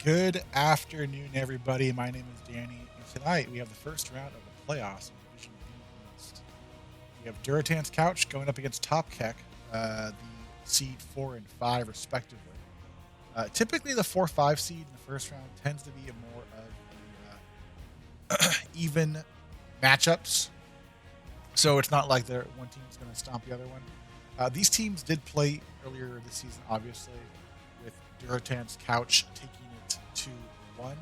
Good afternoon, everybody. My name is Danny, and tonight we have the first round of the playoffs in Division B East. We have Durotan's Couch going up against Top Keck, the seed 4 and 5, respectively. Typically, the 4-5 seed in the first round tends to be a more of the even matchups, so it's not like one team is going to stomp the other one. These teams did play earlier this season, obviously, with Durotan's Couch taking it 2-1.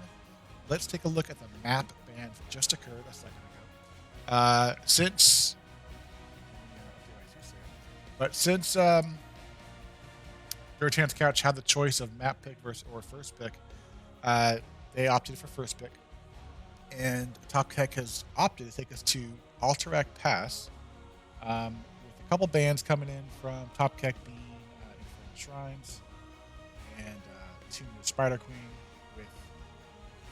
Let's take a look at the map ban that just occurred a second ago. Since Durotan's Couch had the choice of map pick or first pick, they opted for first pick, and Top Keck has opted to take us to Alterac Pass, with a couple bans coming in from Top Keck being Infernal Shrines and Tomb of the Spider Queen, with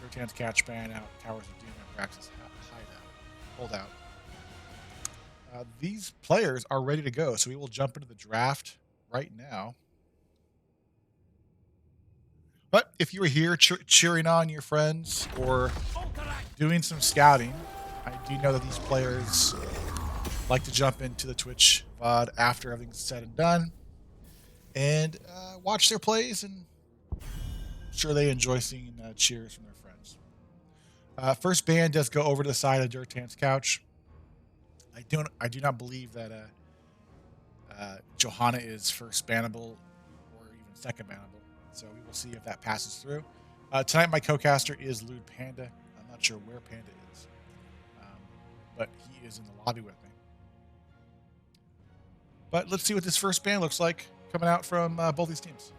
Durotan's Couch ban out Towers of Doom and Brax's holdout. These players are ready to go, so we will jump into the draft right now. But if you were here cheering on your friends or doing some scouting, I do know that these players like to jump into the Twitch VOD after everything's said and done and watch their plays, and I'm sure they enjoy seeing cheers from their friends. First ban does go over to the side of Durotan's Couch. I do not believe that Johanna is first bannable or even second bannable. So we will see if that passes through. Tonight, my co-caster is LewdPanda. I'm not sure where Panda is, but he is in the lobby with me. But let's see what this first ban looks like coming out from both these teams.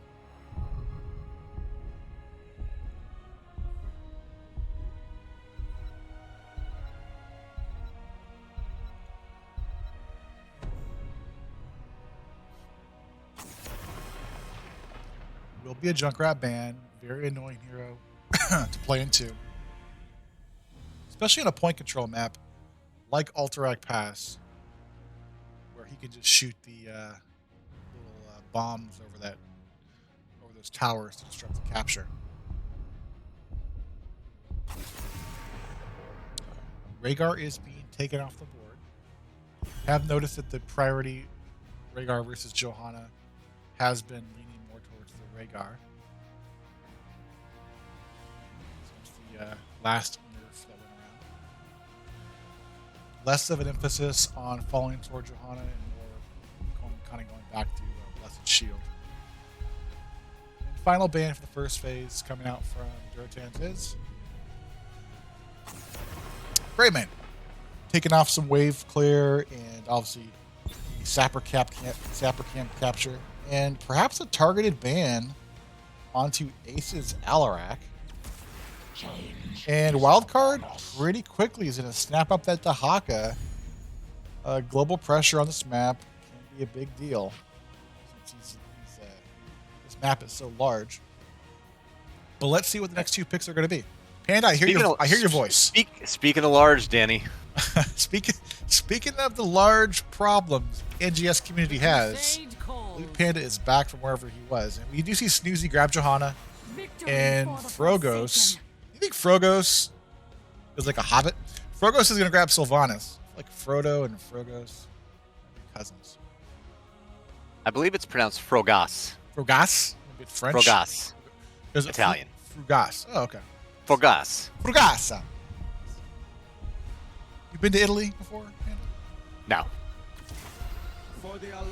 Will be a Junkrat ban. Very annoying hero to play into, especially on a point control map like Alterac Pass, where he can just shoot the little bombs over those towers to disrupt the capture. Rhaegar is being taken off the board. Have noticed that the priority Rhaegar versus Johanna has been leaning more towards the Rhaegar since the last nerf that went around. Less of an emphasis on falling toward Johanna and more kind of going back to Blessed Shield. And final ban for the first phase coming out from Durotan's is Greymane, taking off some wave clear and obviously Sapper Cam capture, and perhaps a targeted ban onto Ace's Alarak. And Wildcard pretty quickly is going to snap up that Dahaka. Global pressure on this map can be a big deal since this map is so large. But let's see what the next two picks are going to be. Panda, I hear your voice. Speaking of large, Danny. Speaking of the large problems NGS community has, LewdPanda is back from wherever he was. And we do see Snoozy grab Johanna and Frogos. You think Frogos is like a hobbit? Frogos is going to grab Sylvanas. Like Frodo and Frogos are cousins. I believe it's pronounced Frogas. Frogas? A bit French? Frogas. Italian. Frugas. Oh, okay. Frogas. Frugasa. You been to Italy before? No.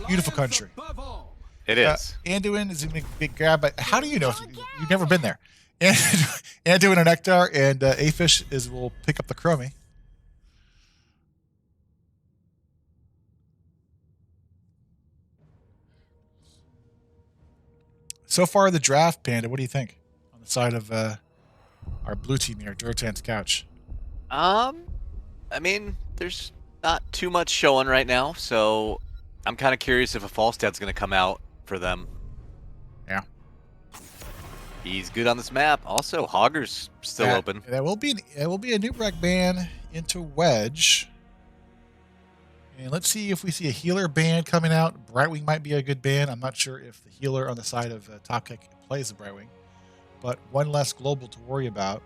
Beautiful country. It is. Anduin is a big grab, but how do you know? You've never been there. Anduin and Nectar and Afish will pick up the Chromie. So far, the draft, Panda, what do you think on the side of our blue team here, Durotan's Couch? I mean, there's not too much showing right now, so I'm kind of curious if a Falstad's going to come out for them. Yeah. He's good on this map. Also, Hogger's still open. There will be a Newbrack ban into Wedge. And let's see if we see a healer ban coming out. Brightwing might be a good ban. I'm not sure if the healer on the side of Top Kick plays the Brightwing. but one less global to worry about.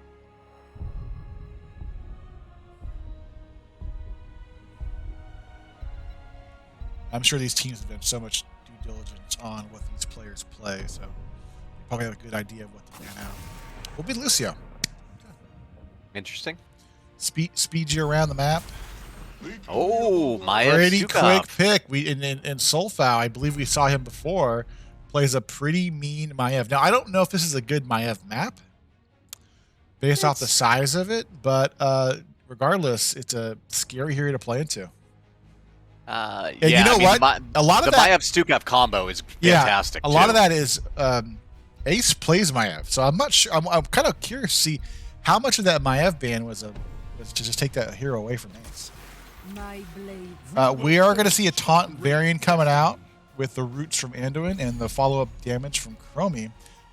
I'm sure these teams have done so much due diligence on what these players play, so they probably have a good idea of what to ban out. We'll be Lucio. Interesting. Speed you around the map. Oh, Maya Pretty Sukov. quick pick. We in Solfau, I believe we saw him before. Plays a pretty mean Maiev. Now I don't know if this is a good Maiev map based off the size of it, but regardless, it's a scary hero to play into. And you know what? A lot of the that Maiev Stukov combo is fantastic. A lot of that is Ace plays Maiev, so I'm not sure. I'm kind of curious to see how much of that Maiev ban was to just take that hero away from Ace. We are going to see a taunt variant coming out with the roots from Anduin and the follow-up damage from Chromie.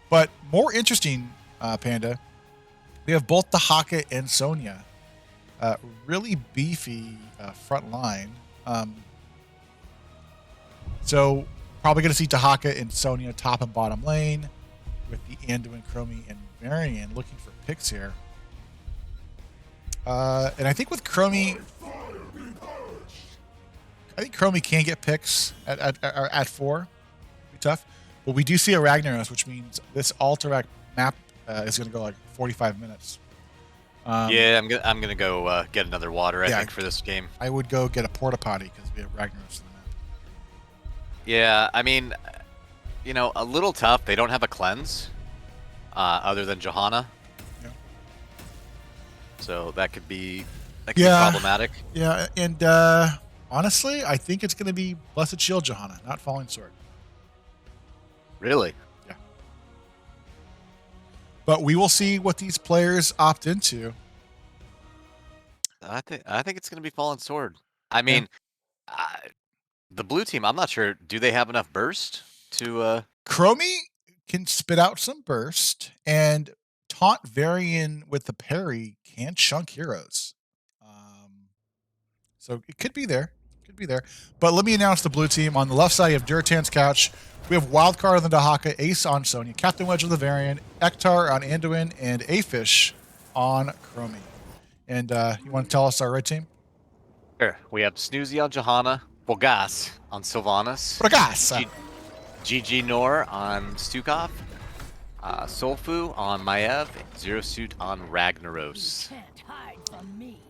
But more interesting, Panda, we have both Dahaka and Sonya. Really beefy front line. So probably going to see Dahaka and Sonya top and bottom lane with the Anduin, Chromie, and Varian looking for picks here. And I think with Chromie, can get picks at 4. Be tough. But we do see a Ragnaros, which means this Alterac map is going to go like 45 minutes. Yeah, I'm gonna go get another water. I think for this game. I would go get a porta potty because we have Ragnaros in the map. Yeah, I mean, you know, a little tough. They don't have a cleanse other than Johanna. Yeah. So that could be problematic. Yeah, and honestly, I think it's going to be Blessed Shield Johanna, not Falling Sword. Really? Yeah. But we will see what these players opt into. I think it's going to be Fallen Sword. I mean, the blue team, I'm not sure. Do they have enough burst to? Chromie can spit out some burst, and Taunt Varian with the parry can chunk heroes. So it could be there. But let me announce the blue team. On the left side, you have Durotan's Couch. We have Wildcard on the Dahaka, Ace on Sonya, Captain Wedge on the Varian, Ektar on Anduin, and Afish on Chromie. And you want to tell us our red team? Sure. We have Snoozy on Johanna, Bogas on Sylvanas, GG Nor on Stukov, Solfu on Maiev, Zero Suit on Ragnaros.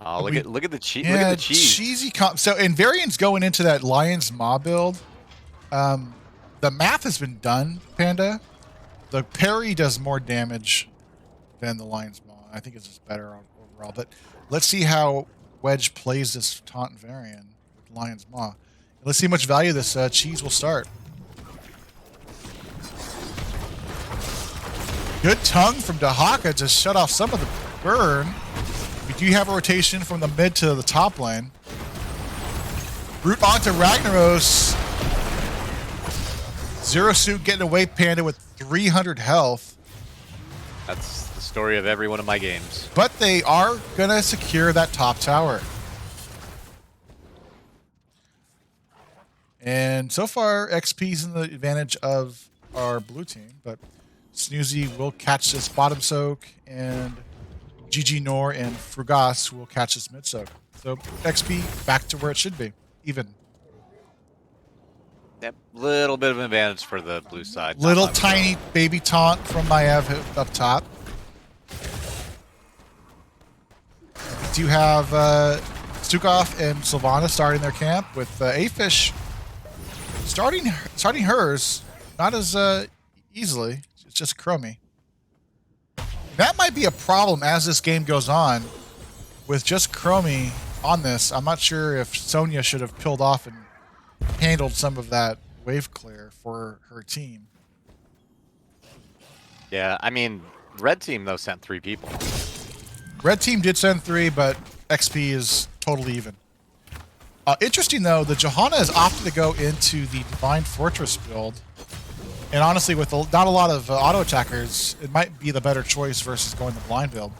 Oh, look at the cheese! Yeah, look at the cheese. Cheesy so, and Varian's going into that Lion's Maw build. The math has been done, Panda. The parry does more damage than the Lion's Maw. I think it's just better overall. But let's see how Wedge plays this Taunt Varian with Lion's Maw. Let's see how much value this cheese will start. Good tongue from Dahaka to shut off some of the burn. We do have a rotation from the mid to the top lane. Root onto Ragnaros. Zero Suit getting away, Panda, with 300 health. That's the story of every one of my games. But they are going to secure that top tower. And so far, XP's in the advantage of our blue team, but Snoozy will catch this bottom soak, and GG Nor and Frugas will catch this mid soak. So XP back to where it should be, even. Yep, little bit of an advantage for the blue side. Little tiny baby taunt from Maiev up top. We do have Stukov and Sylvana starting their camp with Afish starting hers, not as easily. It's just Chromie. That might be a problem as this game goes on with just Chromie on this. I'm not sure if Sonya should have peeled off and handled some of that wave clear for her team. Yeah, I mean, red team, though, sent 3 people. Red team did send 3, but XP is totally even. Interesting, though, the Johanna has opted to go into the Divine Fortress build. And honestly, with not a lot of auto attackers, it might be the better choice versus going the blind build.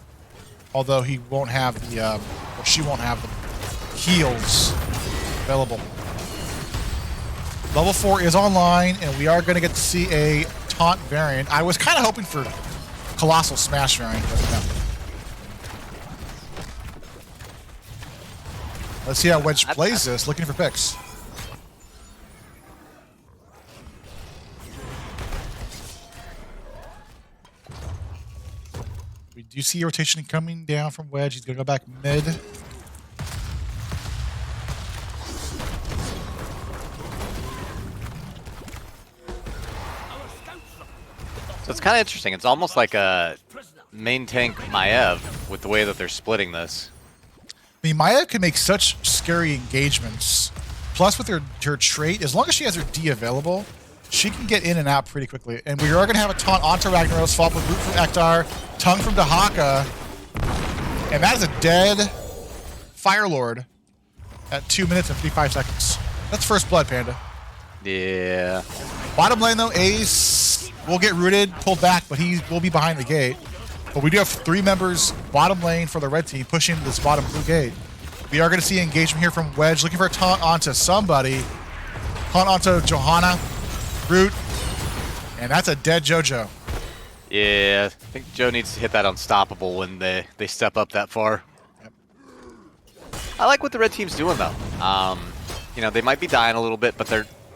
Although he won't have the, or she won't have the heals available. Level 4 is online, and we are going to get to see a taunt variant. I was kind of hoping for colossal smash variant. No. Let's see how Wedge plays this, looking for picks. We do see a rotation coming down from Wedge. He's going to go back mid. So it's kind of interesting. It's almost like a main tank Maev with the way that they're splitting this. I mean, Maya can make such scary engagements. Plus, with her trait, as long as she has her D available, she can get in and out pretty quickly. And we are going to have a taunt onto Ragnaros, followed with Root from Ektar, Tongue from Dahaka. And that is a dead Firelord at 2 minutes and 55 seconds. That's first blood, Panda. Yeah. Bottom lane, though, Ace will get rooted, pulled back, but he will be behind the gate. But we do have 3 members bottom lane for the red team pushing this bottom blue gate. We are going to see engagement here from Wedge, looking for a taunt onto somebody. Taunt onto Johanna, Root, and that's a dead JoJo. Yeah, I think Joe needs to hit that unstoppable when they step up that far. Yep. I like what the red team's doing though. You know, they might be dying a little bit, but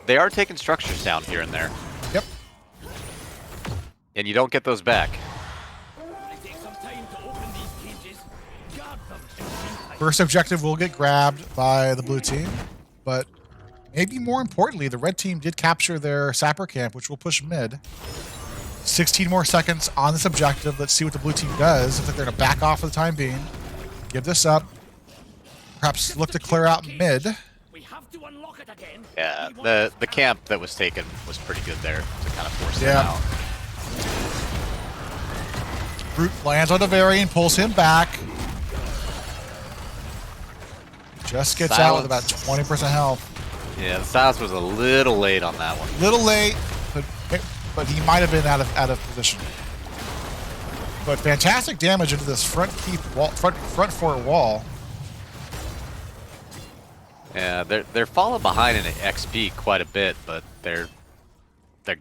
they are taking structures down here and there. Yep. And you don't get those back. First objective will get grabbed by the blue team, but maybe more importantly, the red team did capture their sapper camp, which will push mid. 16 more seconds on this objective. Let's see what the blue team does. Looks like they're going to back off for the time being. Give this up. Perhaps look to clear out mid. Yeah, the camp that was taken was pretty good there to kind of force them out. Root lands on the variant, pulls him back. Just gets out with about 20% health. Yeah, the silence was a little late on that one. Little late, but he might have been out of position. But fantastic damage into this front fort wall. Yeah, they're falling behind in XP quite a bit, but they're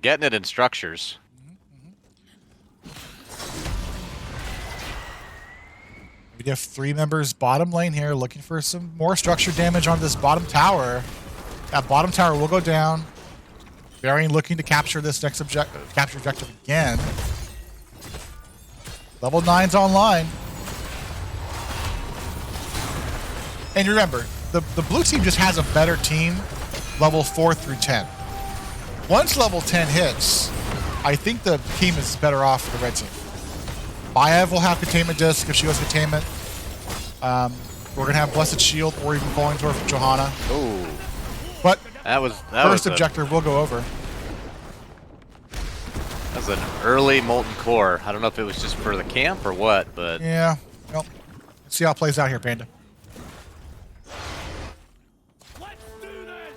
getting it in structures. We have 3 members bottom lane here looking for some more structure damage on this bottom tower. That bottom tower will go down. Varian looking to capture this next objective again. Level 9's online. And remember, the blue team just has a better team level 4 through 10. Once level 10 hits, I think the team is better off for the red team. Maev will have Containment Disc if she goes Containment. We're going to have Blessed Shield or even Falling Door from Johanna. Ooh. But that first objective will go over. That was an early Molten Core. I don't know if it was just for the camp or what, but... Yeah. Well, let's see how it plays out here, Panda. Let's do this!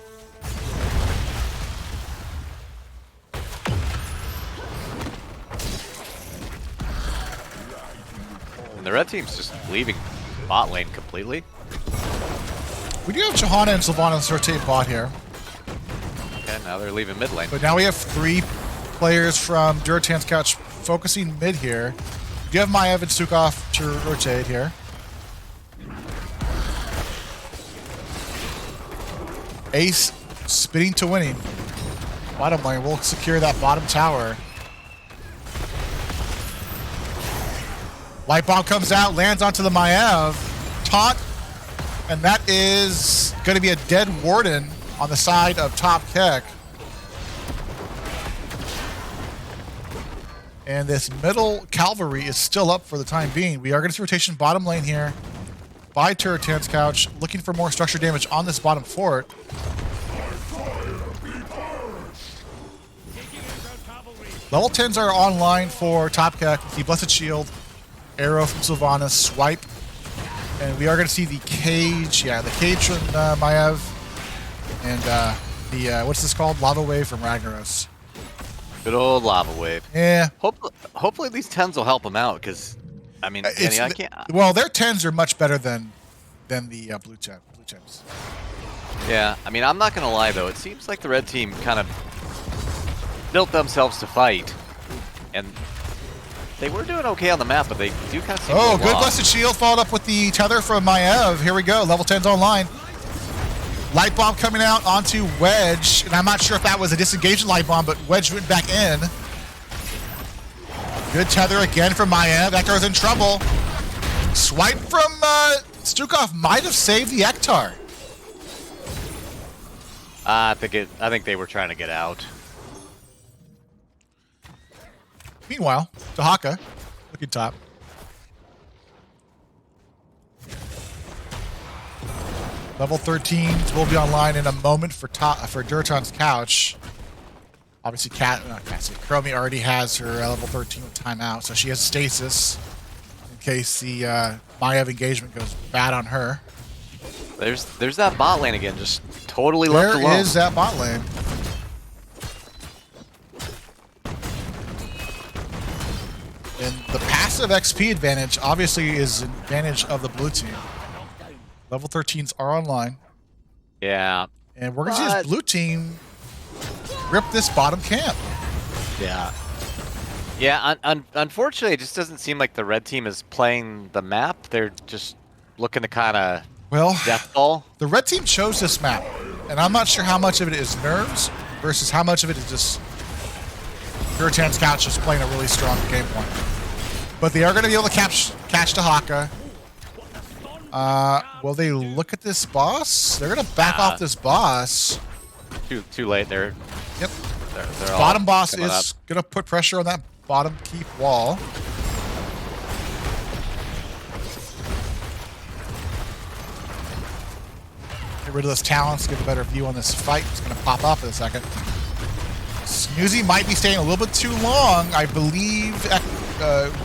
And the red team's just leaving bot lane completely. We do have Johanna and Sylvanas rotate bot here. Okay, now they're leaving mid lane. But now we have 3 players from Durotan's couch focusing mid here. We do have Maev and Sukov to rotate here. Ace spinning to winning. Bottom lane will secure that bottom tower. Light bomb comes out, lands onto the Maev. Taunt. And that is going to be a dead Warden on the side of top Keck. And this middle cavalry is still up for the time being. We are going to see rotation bottom lane here by Durotan's couch, looking for more structure damage on this bottom fort. Level 10s are online for top Keck. The Blessed Shield, Arrow from Sylvanas, Swipe. And we are going to see the Cage, the Cage from Maev. And the, what's this called? Lava Wave from Ragnaros. Good old Lava Wave. Yeah. Hopefully these 10s will help them out, because, I mean, Danny, I can't... Well, their 10s are much better than the blue 10s. Yeah, I mean, I'm not going to lie, though. It seems like the red team kind of built themselves to fight. And they were doing okay on the map, but they do kind of seem Oh, good lost. Blessed Shield followed up with the tether from Maev. Here we go. Level 10's online. Light Bomb coming out onto Wedge. And I'm not sure if that was a disengaged Light Bomb, but Wedge went back in. Good tether again from Maev. Ektar's in trouble. Swipe from Stukov might have saved the Ektar. I think they were trying to get out. Meanwhile, Dahaka looking top. Level 13s will be online in a moment for Durotan's couch. Obviously, Chromie already has her level 13 with timeout, so she has stasis in case the Maev engagement goes bad on her. There's that bot lane again, just totally left alone. Where is that bot lane? And the passive XP advantage obviously is an advantage of the blue team. Level 13s are online. Yeah. And we're going to see this blue team rip this bottom camp. Yeah. Yeah, unfortunately, it just doesn't seem like the red team is playing the map. They're just looking to kind of death ball. The red team chose this map, and I'm not sure how much of it is nerves versus how much of it is just Durotan's couch just playing a really strong game plan. But they are going to be able to catch Dahaka. Will they look at this boss? They're going to back off this boss. Too late. Yep. They're bottom boss is going to put pressure on that bottom keep wall. Get rid of those talents, get a better view on this fight. It's going to pop up in a second. Snoozy might be staying a little bit too long. I believe,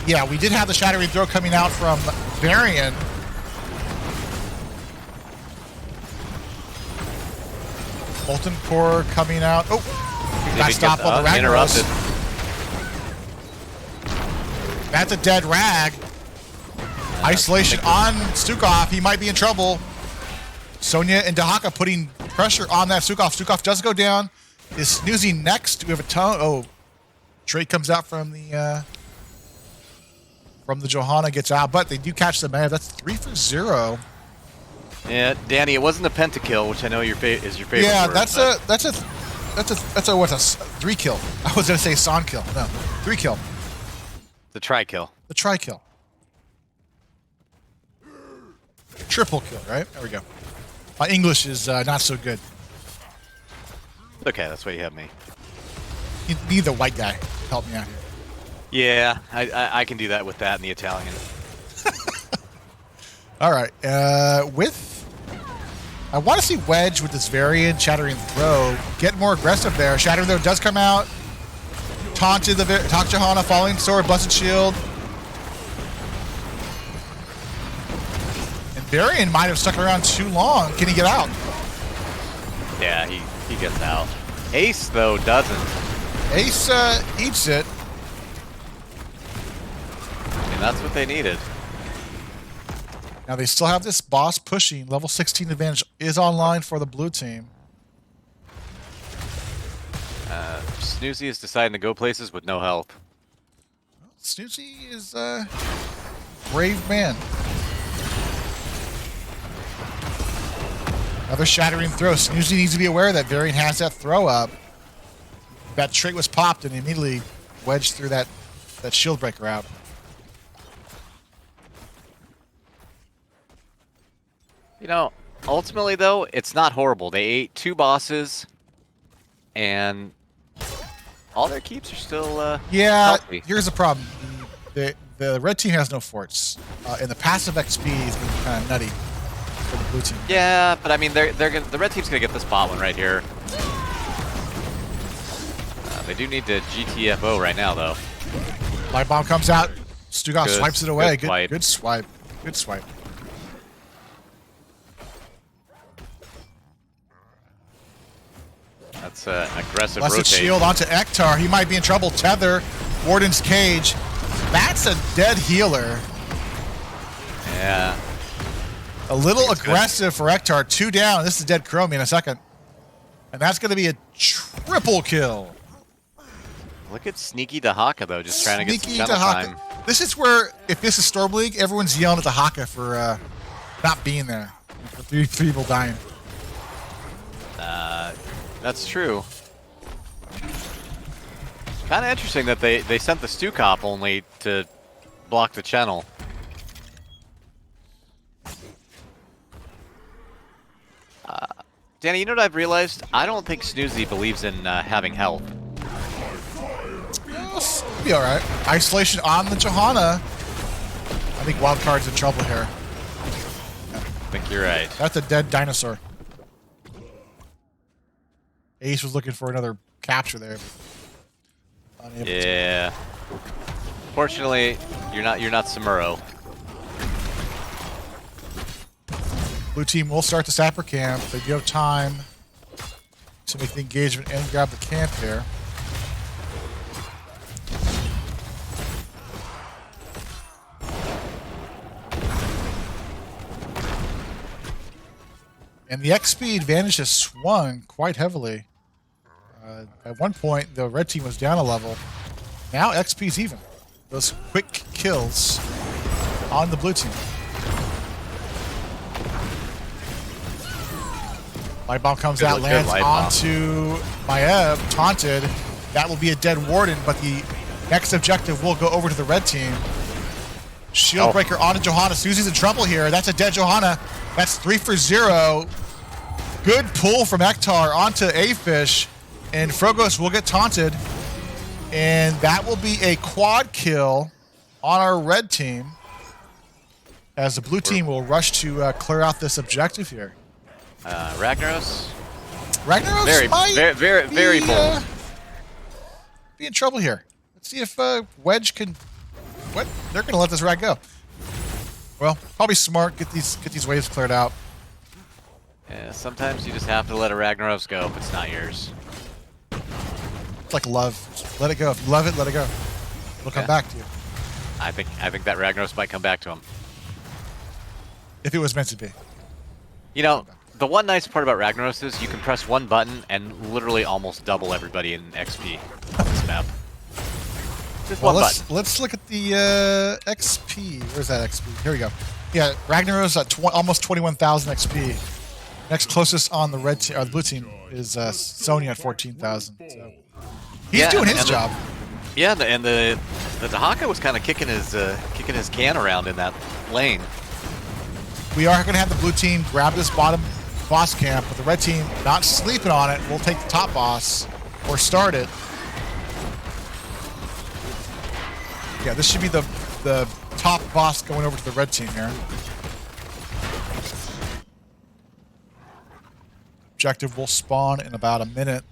yeah, we did have the Shattering Throw coming out from Varian. Molten Core coming out. Oh, got stopped on the Ragnaros. That's a dead Rag. Isolation on Stukov. He might be in trouble. Sonya and Dahaka putting pressure on that Stukov. Stukov does go down. Is Snoozy next? Do we have a tone? Oh, Trade comes out from the Johanna, gets out, but they do catch the man. That's 3 for 0. Yeah, Danny, it wasn't a pentakill, which I know is your favorite. Yeah, word, that's a what, a 3 kill. I was gonna say son kill. No, 3 kill. The tri-kill. The tri-kill. Triple kill, right? There we go. My English is not so good. Okay, that's why you have me. You need the white guy to help me out here. Yeah, I can do that with that in the Italian. All right, I want to see Wedge with this Varian Shattering Throw get more aggressive there. Shattering Throw does come out. Taunted Taunt Johanna, Falling Sword, Blessed Shield. And Varian might have stuck around too long. Can he get out? Yeah, he gets out. Ace, though, doesn't. Ace eats it. And that's what they needed. Now they still have this boss pushing. Level 16 advantage is online for the blue team. Snoozy is deciding to go places with no health. Well, Snoozy is a brave man. Another Shattering Throw. Snoozy needs to be aware that Varian has that throw up. That trait was popped and immediately wedged through that shield breaker out. You know, ultimately, though, it's not horrible. They ate 2 bosses, and all their keeps are still healthy. Here's the problem. The red team has no forts, and the passive XP has been kind of nutty for the blue team. Yeah, but I mean, the red team's gonna get this bot one right here. They do need to GTFO right now, though. Light Bomb comes out. Stukov Good- swipes it away. good swipe. Good swipe. Good swipe. That's an aggressive Blessed rotate. Shield onto Ektar. He might be in trouble. Tether. Warden's Cage. That's a dead healer. Yeah. A little It's aggressive for Ektar. 2 down. This is dead Chromie in a second. And that's going to be a triple kill. Look at Sneaky Dahaka, though, just trying to get some Sneaky channel Dahaka. time. This is where, if this is Storm League, everyone's yelling at the Haka for not being there. For three people dying. That's true. Kind of interesting that they sent the Stu Cop only to block the channel. Danny, you know what I've realized? I don't think Snoozy believes in having health. It'll be alright. Isolation on the Johanna. I think Wildcard's in trouble here. I think you're right. That's a dead dinosaur. Ace was looking for another capture there. Yeah. Fortunately, you're not Samuro. Blue team will start the sapper camp. They do have time to make the engagement and grab the camp here. And the XP advantage has swung quite heavily. At one point, the red team was down a level. Now XP's even. Those quick kills on the blue team. Light bomb comes out, lands onto Maiev, taunted. That will be a dead warden, but the next objective will go over to the red team. Shield breaker onto Johanna. Susie's in trouble here. That's a dead Johanna. That's 3 for 0. Good pull from Ektar onto A-Fish, and Frogos will get taunted. And that will be a quad kill on our red team, as the blue team will rush to clear out this objective here. Ragnaros might very bold. Be in trouble here. Let's see if Wedge can. What? They're going to let this rag go. Well, probably smart. Get these waves cleared out. Yeah, sometimes you just have to let a Ragnaros go if it's not yours. It's like love. Just let it go. If you love it, let it go. It'll come back to you. I think that Ragnaros might come back to him. If it was meant to be. You know, the one nice part about Ragnaros is you can press one button and literally almost double everybody in XP on this map. Just one button. Let's look at the XP. Where's that XP? Here we go. Yeah, Ragnaros at almost 21,000 XP. Next closest on the red team, or the blue team, is Sonya at 14,000. So he's doing his job. Yeah, and the Dahaka was kind of kicking his can around in that lane. We are going to have the blue team grab this bottom boss camp, but the red team not sleeping on it. We'll take the top boss or start it. Yeah, this should be the top boss going over to the red team here. Objective will spawn in about a minute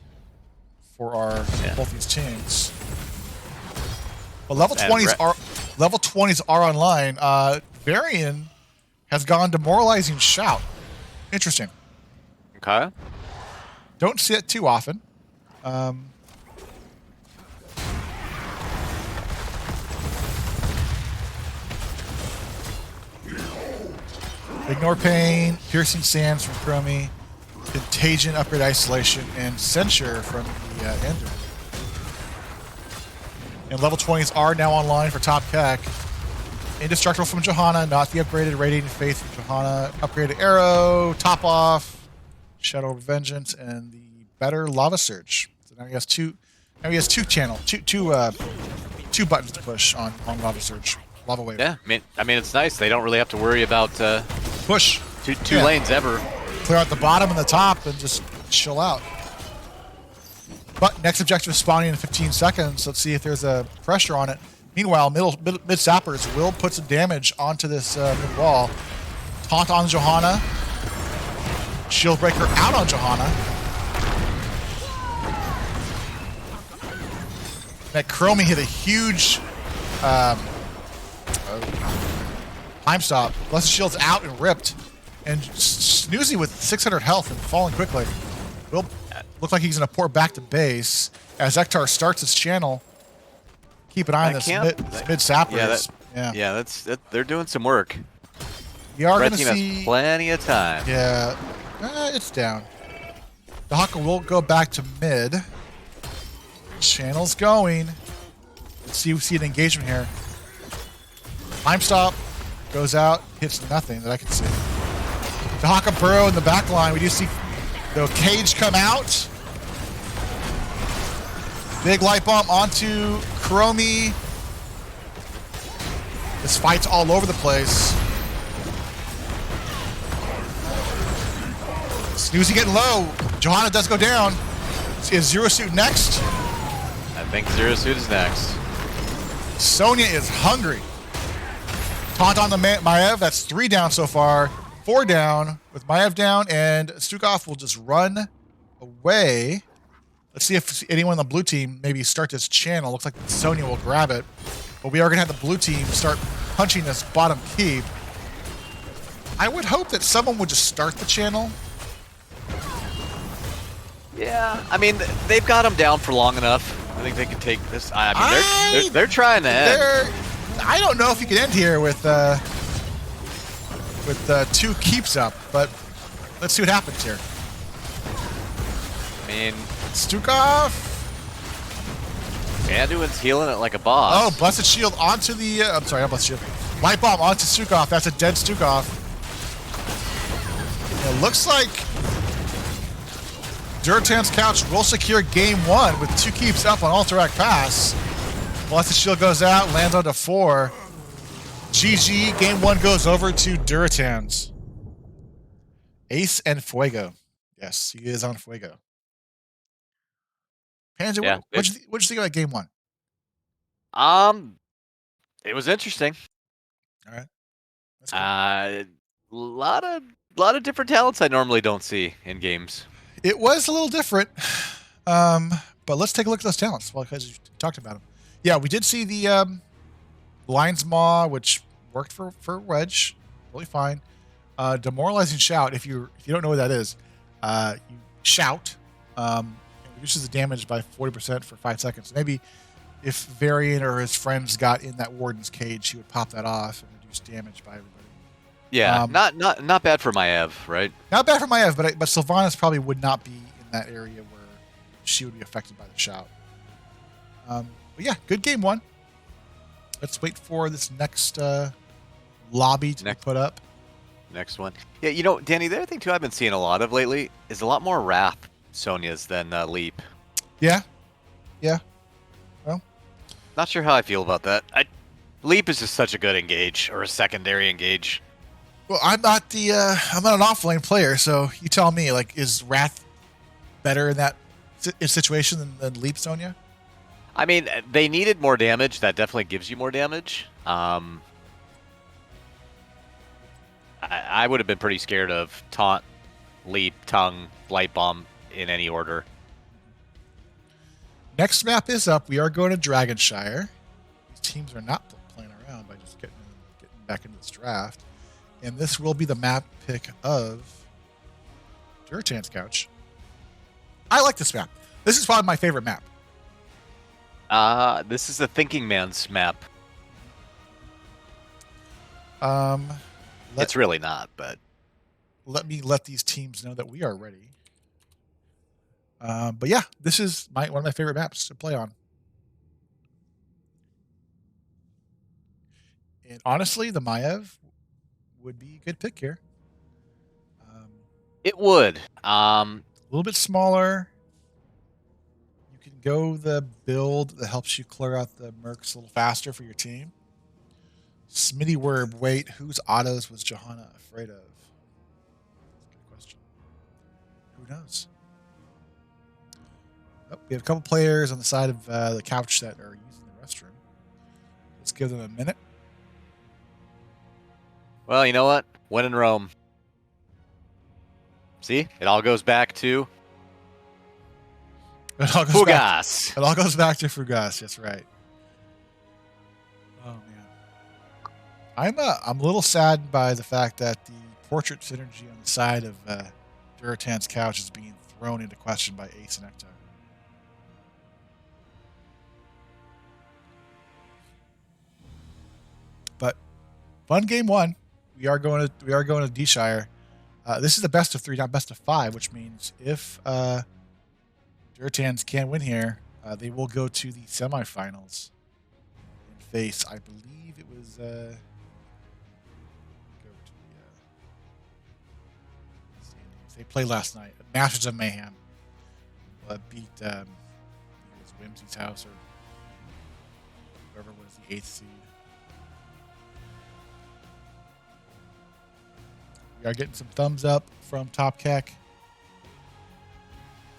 for our both these teams. But level 20s are online. Varian has gone demoralizing shout. Interesting. Okay. Don't see it too often. Ignore pain, piercing sands from Chromie, contagion, upgrade isolation, and censure from the Ender. And level 20s are now online for Top Keck. Indestructible from Johanna, not the upgraded Radiating Faith from Johanna, upgraded Arrow, Top Off, Shadow of Vengeance, and the better Lava Surge. So now he has two buttons to push on Lava Surge. Lava Wave. Yeah, I mean it's nice. They don't really have to worry about push two lanes ever. Clear out the bottom and the top and just chill out. But next objective is spawning in 15 seconds. Let's see if there's a pressure on it. Meanwhile, mid sappers will put some damage onto this mid wall. Taunt on Johanna. Shield breaker out on Johanna. That Chromie hit a huge time stop. Blessed Shield's out and ripped. And Snoozy with 600 health and falling quickly. Will look like he's going to pour back to base as Ektar starts his channel. Keep an eye on this mid sappers. Yeah, they're doing some work. We are Red going to team see has plenty of time. Yeah, it's down. The Haka will go back to mid. Channel's going. Let's see an engagement here. Time stop goes out, hits nothing that I can see. The Haka Burrow in the back line. We do see the cage come out. Big light bomb onto Chromie. This fight's all over the place. Snoozy getting low. Johanna does go down. Is Zero Suit next? I think Zero Suit is next. Sonya is hungry. Taunt on the Maiev. That's 3 down so far. 4 down with Maiev down, and Stukov will just run away. Let's see if anyone on the blue team maybe start this channel. Looks like Sonya will grab it. But we are going to have the blue team start punching this bottom keep. I would hope that someone would just start the channel. Yeah, I mean, they've got him down for long enough. I think they can take this. I mean, they're trying to end. I don't know if you can end here with 2 keeps up, but let's see what happens here. I mean, Stukov. Anduin's healing it like a boss. Oh, Blessed Shield onto the... I'm sorry, not Blessed Shield. Light Bomb onto Stukov. That's a dead Stukov. It looks like Durotan's Couch will secure game 1 with 2 keeps up on Alterac Pass. Blessed Shield goes out, lands onto 4. GG, game 1 goes over to Durotan's. Ace and Fuego. Yes, he is on Fuego. Panja, Yeah, what'd you think about game 1? It was interesting. All right. That's cool. Lot of different talents I normally don't see in games. It was a little different, but let's take a look at those talents. Well, because you talked about them. Yeah, we did see the Lion's Maw, which worked for Wedge, really fine. Demoralizing Shout. If you don't know what that is, you shout. It reduces the damage by 40% for 5 seconds. Maybe if Varian or his friends got in that Warden's cage, he would pop that off and reduce damage by everybody. Yeah, not bad for Maiev, right? Not bad for Maiev, but Sylvanas probably would not be in that area where she would be affected by the shout. But yeah, good game 1. Let's wait for this next lobby to be put up. Next one. Yeah, you know, Danny, the other thing too I've been seeing a lot of lately is a lot more Wrath Sonyas than Leap. Yeah. Yeah. Well, not sure how I feel about that. Leap is just such a good engage, or a secondary engage. Well, I'm not an off-lane player, so you tell me. Like, is Wrath better in that situation than Leap Sonya? I mean, they needed more damage. That definitely gives you more damage. I would have been pretty scared of Taunt, Leap, Tongue, Light Bomb in any order. Next map is up. We are going to Dragonshire. These teams are not playing around by just getting back into this draft. And this will be the map pick of Durotan's Couch. I like this map. This is probably my favorite map. This is the Thinking Man's map. It's really not, but let me let these teams know that we are ready. But yeah, this is one of my favorite maps to play on. And honestly, the Maiev would be a good pick here. It would. A little bit smaller. You can go the build that helps you clear out the mercs a little faster for your team. Smitty Werb, wait, whose autos was Johanna afraid of? That's a good question. Who knows? Oh, we have a couple players on the side of the couch that are using the restroom. Let's give them a minute. Well, you know what? When in Rome. See? It all goes back to Fugas. It all goes back to Fugas. That's right. Oh man, I'm a little saddened by the fact that the portrait synergy on the side of Durotan's Couch is being thrown into question by Ace and Ecto. But fun game 1. We are going to D-Shire. This is the best of 3, not best of 5, which means if Durotans can win here, they will go to the semifinals and face, I believe it was They played last night. Masters of Mayhem beat it was Whimsy's house or whoever was the 8th seed. We are getting some thumbs up from Top Keck.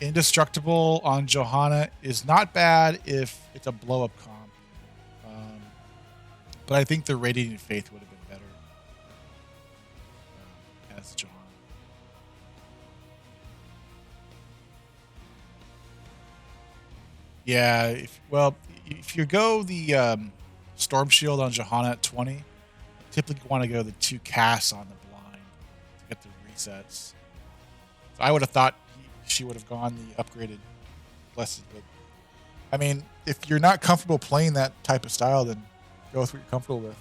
Indestructible on Johanna is not bad if it's a blow-up comp. But I think the Radiant Faith would have been better as Johanna. Yeah, if you go the Storm Shield on Johanna at 20, typically want to go the 2 casts on the blind to get the resets. So I would have thought she would have gone the upgraded Blessed, but I mean, if you're not comfortable playing that type of style, then go with what you're comfortable with.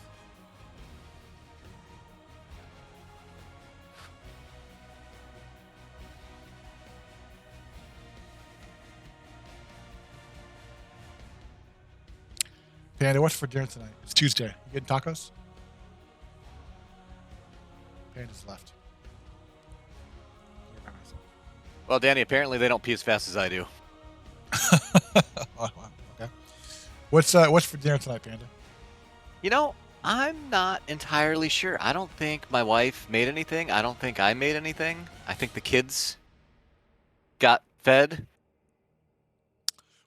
Panda, what's for dinner tonight? It's Tuesday. You getting tacos? Panda's left. Well, Danny, apparently they don't pee as fast as I do. Oh, wow. Okay. What's for dinner tonight, Panda? You know, I'm not entirely sure. I don't think my wife made anything. I don't think I made anything. I think the kids got fed.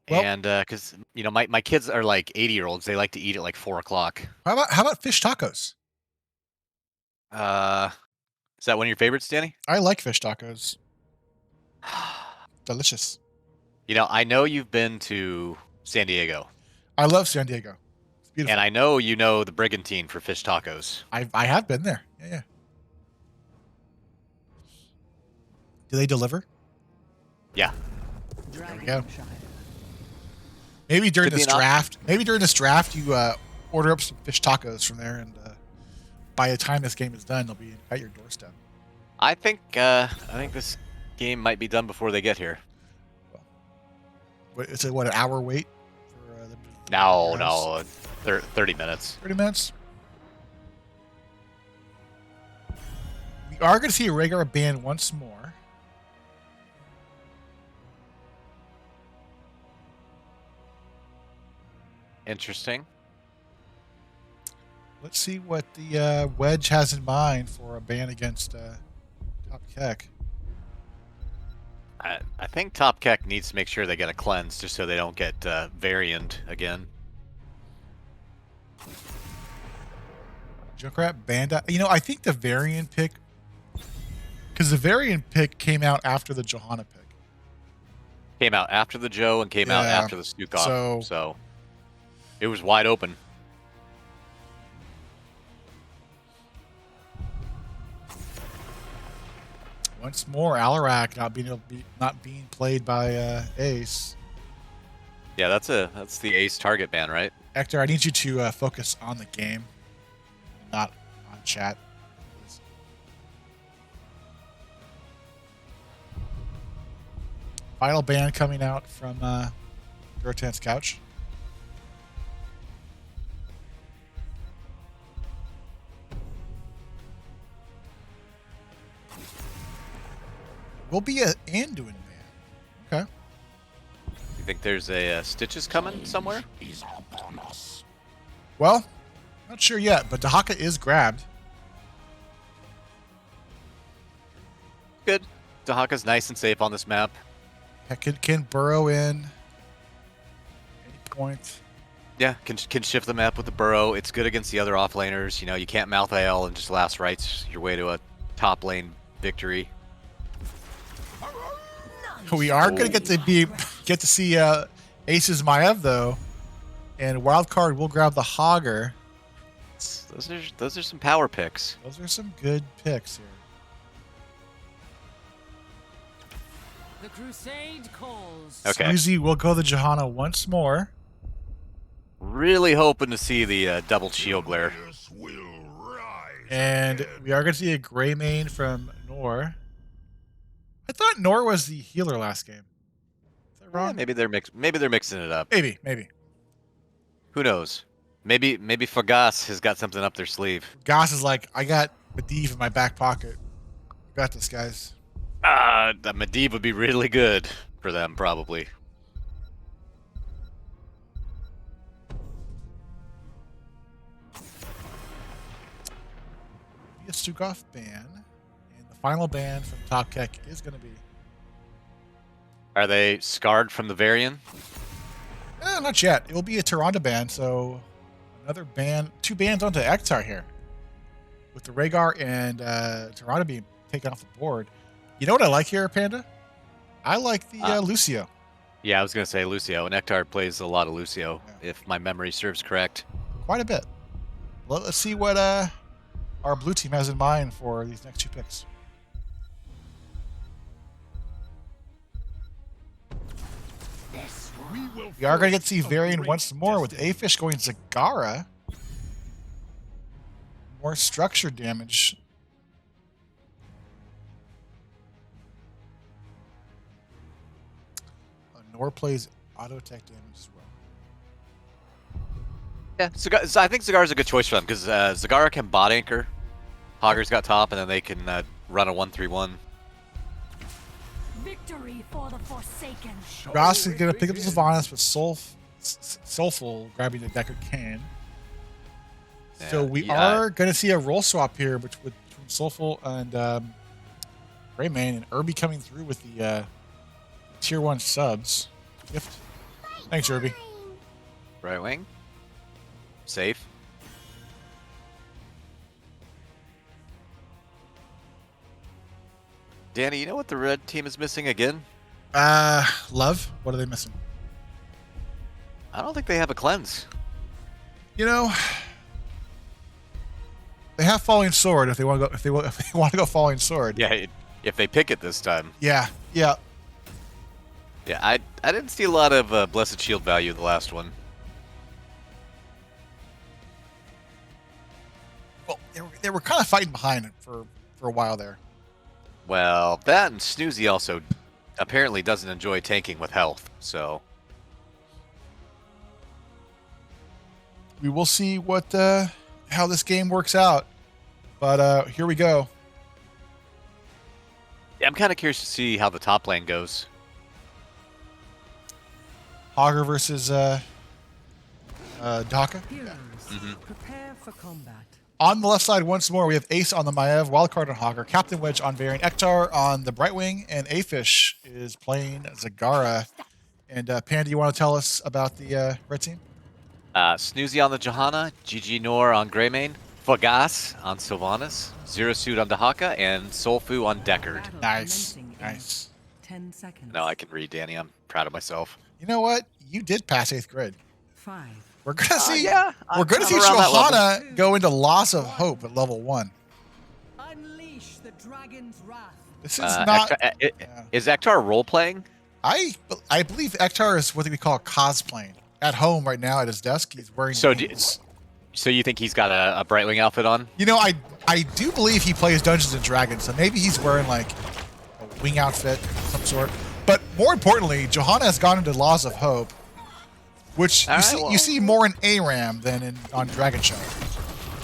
Well, and because my kids are like 80-year-olds, they like to eat at like 4 o'clock. How about fish tacos? Is that one of your favorites, Danny? I like fish tacos. Delicious. I know you've been to San Diego. I love San Diego. It's beautiful. And I know you know the Brigantine for fish tacos. I have been there. Yeah. Do they deliver? Yeah. There we go. Maybe during this draft, you order up some fish tacos from there, and by the time this game is done, they'll be at your doorstep. I think this game might be done before they get here. Well, it's an hour wait for them to No, 30 minutes. 30 minutes. We are going to see a regular ban once more. Interesting. Let's see what the Wedge has in mind for a ban against Top Keck. I think Top Keck needs to make sure they get a cleanse just so they don't get variant again. Junkrat Banda. I think the variant pick, because the variant pick came out after the Johanna pick. Came out after the Joe and came out after the Stukov. So it was wide open. Once more, Alarak not being played by Ace. Yeah, that's the Ace target ban, right? Hector, I need you to focus on the game, not on chat. Final ban coming out from Durotan's couch. Will be an Anduin ban. Okay. You think there's a Stitches coming somewhere? Well, not sure yet, but Dahaka is grabbed. Good. Dahaka's nice and safe on this map. Can burrow in any point. Yeah, can shift the map with the burrow. It's good against the other offlaners. You can't mouth AL and just last rights your way to a top lane victory. We are going to get to see Ace's Maev though, and wildcard will grab the Hogger. Those are some power picks. Those are some good picks here. The crusade calls. Okay. Suzy will go the Johanna once more. Really hoping to see the double shield glare. And we are going to see a gray main from Nor. I thought Nor was the healer last game. Is that wrong? Yeah, maybe they're mixing it up. Maybe. Who knows? Maybe Fagas has got something up their sleeve. Goss is like, I got Medivh in my back pocket. Got this, guys. The Medivh would be really good for them, probably. Be a Stukov ban, and the final ban from Top Keck is going to be. Are they scarred from the Varian? Not yet. It will be a Tyrande ban, so another ban, 2 bans onto Ektar here, with the Rhaegar and Tyrande being taken off the board. You know what I like here, Panda? I like the Lucio. Yeah, I was going to say Lucio, and Ektar plays a lot of Lucio, if my memory serves correct. Quite a bit. Let's see what our blue team has in mind for these next 2 picks. We are going to get to see Varian once more with Afish going Zagara. More structure damage. Nor plays auto attack damage as well. Yeah, I think Zagara's a good choice for them, because Zagara can bot anchor. Hogger's got top, and then they can run a 1-3-1. Victory for the Forsaken. Ross is going to pick up the Sylvanas with Soulful grabbing the Deckard Cannon. So we are going to see a roll swap here between Soulful and Greymane, and Irby coming through with the tier 1 subs. Gift. Thanks, Irby. Right wing. Safe. Danny, you know what the red team is missing again? Love. What are they missing? I don't think they have a cleanse. You know, they have Falling Sword if they want to go. If they want to go Falling Sword. Yeah, if they pick it this time. Yeah. Yeah. Yeah, I didn't see a lot of Blessed Shield value in the last one. Well, they were kind of fighting behind it for a while there. Well, that and Snoozy also apparently doesn't enjoy tanking with health, so... We will see what how this game works out. But here we go. Yeah, I'm kind of curious to see how the top lane goes. Hogger versus Dhaka. Heroes, prepare for combat. On the left side once more, we have Ace on the Maiev, Wildcard on Hogger, Captain Wedge on Varian, Ektar on the Brightwing, and Afish is playing Zagara. And Panda, you want to tell us about the red team? Snoozy on the Johanna, GG Nor on Greymane, Fagas on Sylvanas, Zero Suit on Dahaka, and Soulfu on Deckard. Nice. Nice. 10 seconds. No, I can read, Danny. I'm proud of myself. You know what? You did pass 8th grade. 5. We're gonna see. Yeah, we're gonna see Johanna go into Loss of Hope at level 1. Unleash the dragon's wrath. This is not. Is Ektar role playing? I believe Ektar is what we call cosplaying. At home right now at his desk, he's wearing. So you think he's got a Brightwing outfit on? You know, I do believe he plays Dungeons and Dragons, so maybe he's wearing like a wing outfit of some sort. But more importantly, Johanna has gone into Laws of Hope, which you see more in ARAM than on Dragon Show.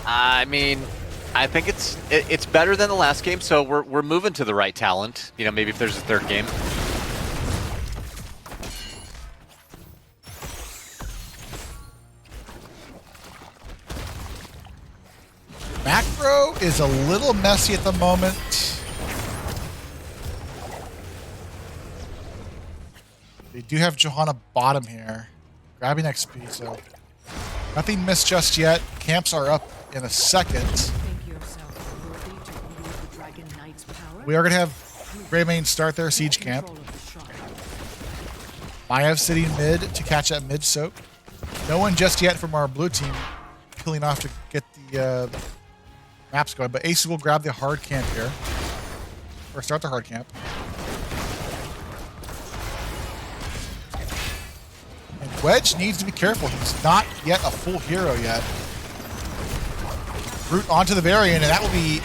I mean, I think it's better than the last game, so we're moving to the right talent. You know, maybe if there's a third game. Macro is a little messy at the moment. They do have Johanna bottom here, grabbing XP, so nothing missed just yet. Camps are up in a second. We are going to have Greymane start their siege camp. Maiev sitting mid to catch that mid soak. No one just yet from our blue team peeling off to get the maps going, but Ace will grab the hard camp here. Or start the hard camp. And Wedge needs to be careful. He's not yet a full hero yet. Root onto the Varian, and that will be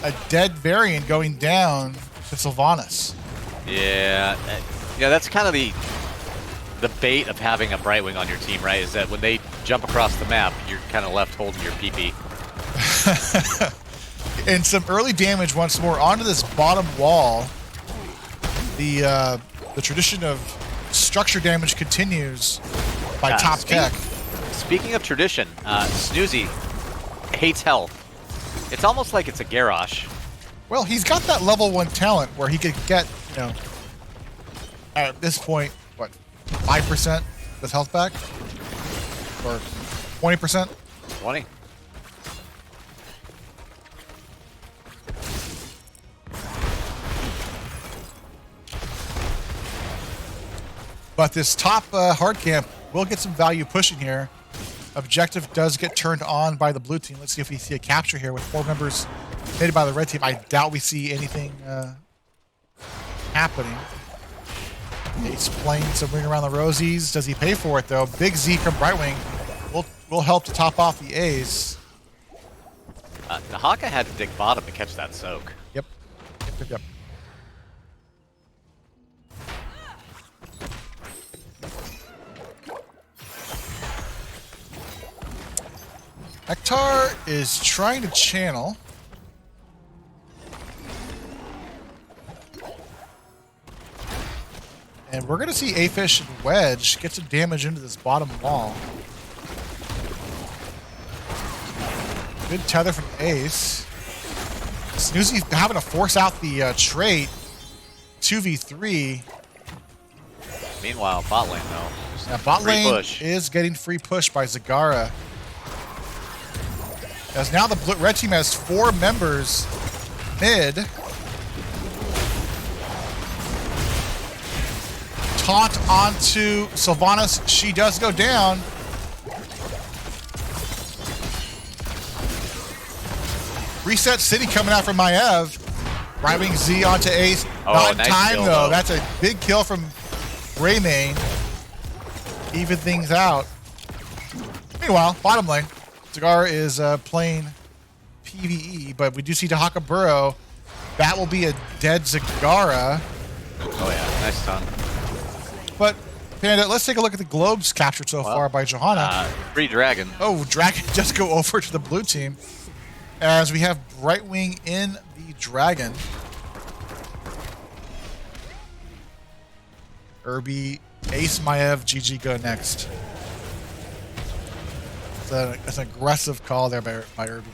a dead Varian going down to Sylvanas. Yeah, that's kind of the bait of having a Brightwing on your team, right? Is that when they jump across the map, you're kind of left holding your PP. And some early damage once more onto this bottom wall. The tradition of structure damage continues by top Keck. Speaking of tradition, Snoozy hates health. It's almost like it's a Garrosh. Well, he's got that level 1 talent where he could get, you know, at this point, what, 5% of his health back? Or 20%? 20. But this top hard camp will get some value pushing here. Objective does get turned on by the blue team. Let's see if we see a capture here with 4 members made by the red team. I doubt we see anything happening. Ace playing some ring around the rosies. Does he pay for it though? Big Z from Brightwing will help to top off the A's. Dahaka had to dig bottom to catch that soak. Yep. Ektar is trying to channel. And we're going to see Afish and Wedge get some damage into this bottom wall. Good tether from Ace. Snoozy having to force out the trait. 2v3. Meanwhile, bot lane though. Now, bot lane is getting free push by Zagara. As now the red team has 4 members mid. Taunt onto Sylvanas. She does go down. Reset City coming out from Maiev. Driving Z onto Ace. Not in nice time kill, though. That's a big kill from Greymane. Even things out. Meanwhile, bottom lane. Zagara is playing PvE, but we do see Dahaka Burrow. That will be a dead Zagara. Oh yeah, nice stun. But, Panda, let's take a look at the globes captured so far by Johanna. Free Dragon. Oh, Dragon does go over to the blue team. As we have Brightwing in the Dragon. Irby, Ace, Maiev, GG go next. It's an aggressive call there by Irby.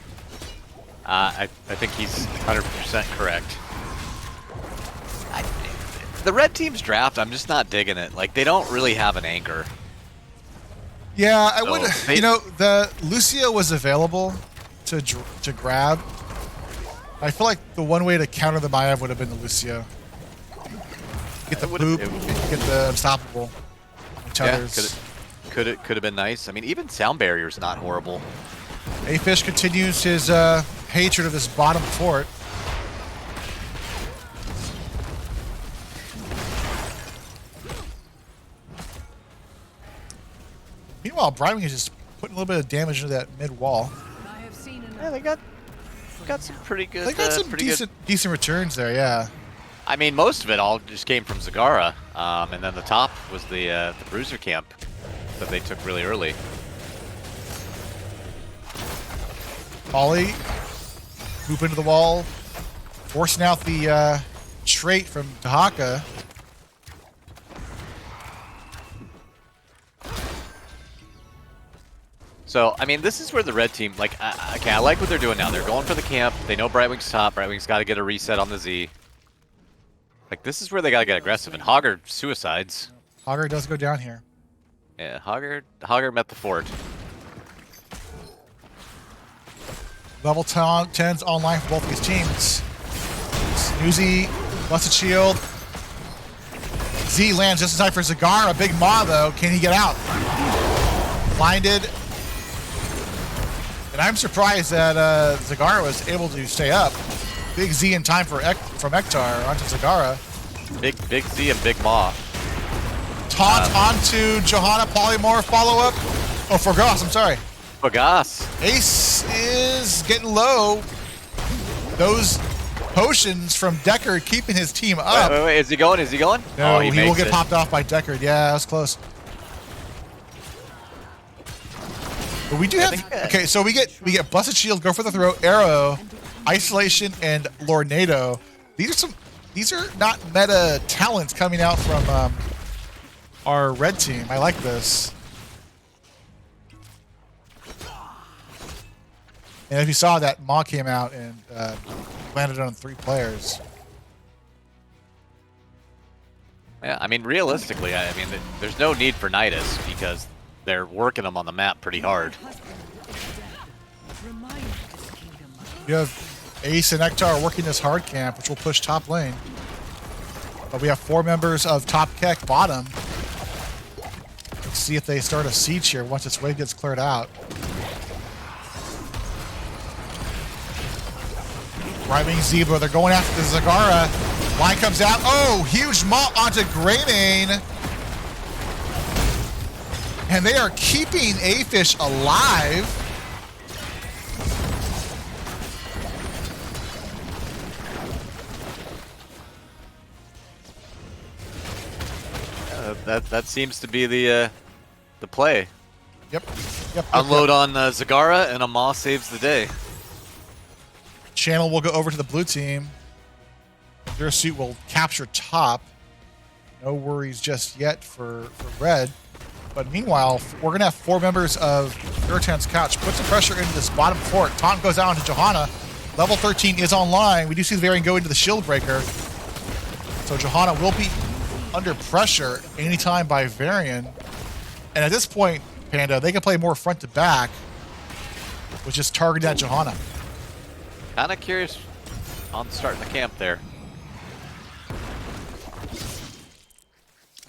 I think he's 100% correct. The red team's draft, I'm just not digging it. Like, they don't really have an anchor. Yeah, I would. You know, the Lucio was available to grab. I feel like the one way to counter the Maiev would have been the Lucio. Get the boop, get the unstoppable. Yeah, could have been nice. I mean, even sound barrier's not horrible. Afish continues his hatred of this bottom fort. Meanwhile, Brightwing is just putting a little bit of damage into that mid wall. Yeah, they got some pretty good. They got some decent returns there, yeah. I mean, most of it all just came from Zagara, and then the top was the bruiser camp that they took really early. Ollie, hoop into the wall, forcing out the trait from Dahaka. So, I mean, this is where the red team, like, okay, I like what they're doing now. They're going for the camp. They know Brightwing's top. Brightwing's got to get a reset on the Z. Like, this is where they got to get aggressive. And Hogger suicides. Hogger does go down here. Yeah, Hogger met the fort. Level 10's online for both these teams. Snoozy, busted shield. Z lands just in time for Zagara. Big Maw, though. Can he get out? Blinded. And I'm surprised that Zagara was able to stay up. Big Z in time from Ektar onto Zagara. Big Z and Big Maw. Taunt onto Johanna. Polymorph follow-up. Oh, Forgoss, I'm sorry. Forgoss. Ace is getting low. Those potions from Deckard keeping his team up. Wait, is he going? Is he going? No, oh, he will get popped off by Deckard. Yeah, that was close. But we do have okay, so we get Blessed Shield, go for the throw, arrow, Isolation and Lornado. These are not meta talents coming out from our red team. I like this. And if you saw that, Maw came out and landed on 3 players. Yeah, I mean, realistically, I mean, there's no need for Nidus because they're working them on the map pretty hard. You have Ace and Ektar working this hard camp, which will push top lane. But we have 4 members of top Keck bottom. Let's see if they start a siege here once this wave gets cleared out. Driving Zebra, they're going after the Zagara. Line comes out. Oh, huge Maw onto Greymane. And they are keeping A-Fish alive. That seems to be the play. Yep. Unload on Zagara, and a Maw saves the day. Channel will go over to the blue team. Their suit will capture top. No worries just yet for red. But meanwhile, we're going to have 4 members of Durotan's Couch. Put some pressure into this bottom fort. Taunt goes out onto Johanna. Level 13 is online. We do see the Varian go into the shield breaker. So Johanna will be under pressure anytime by Varian. And at this point, Panda, they can play more front to back, which is targeting at Johanna. Kind of curious on starting the camp there.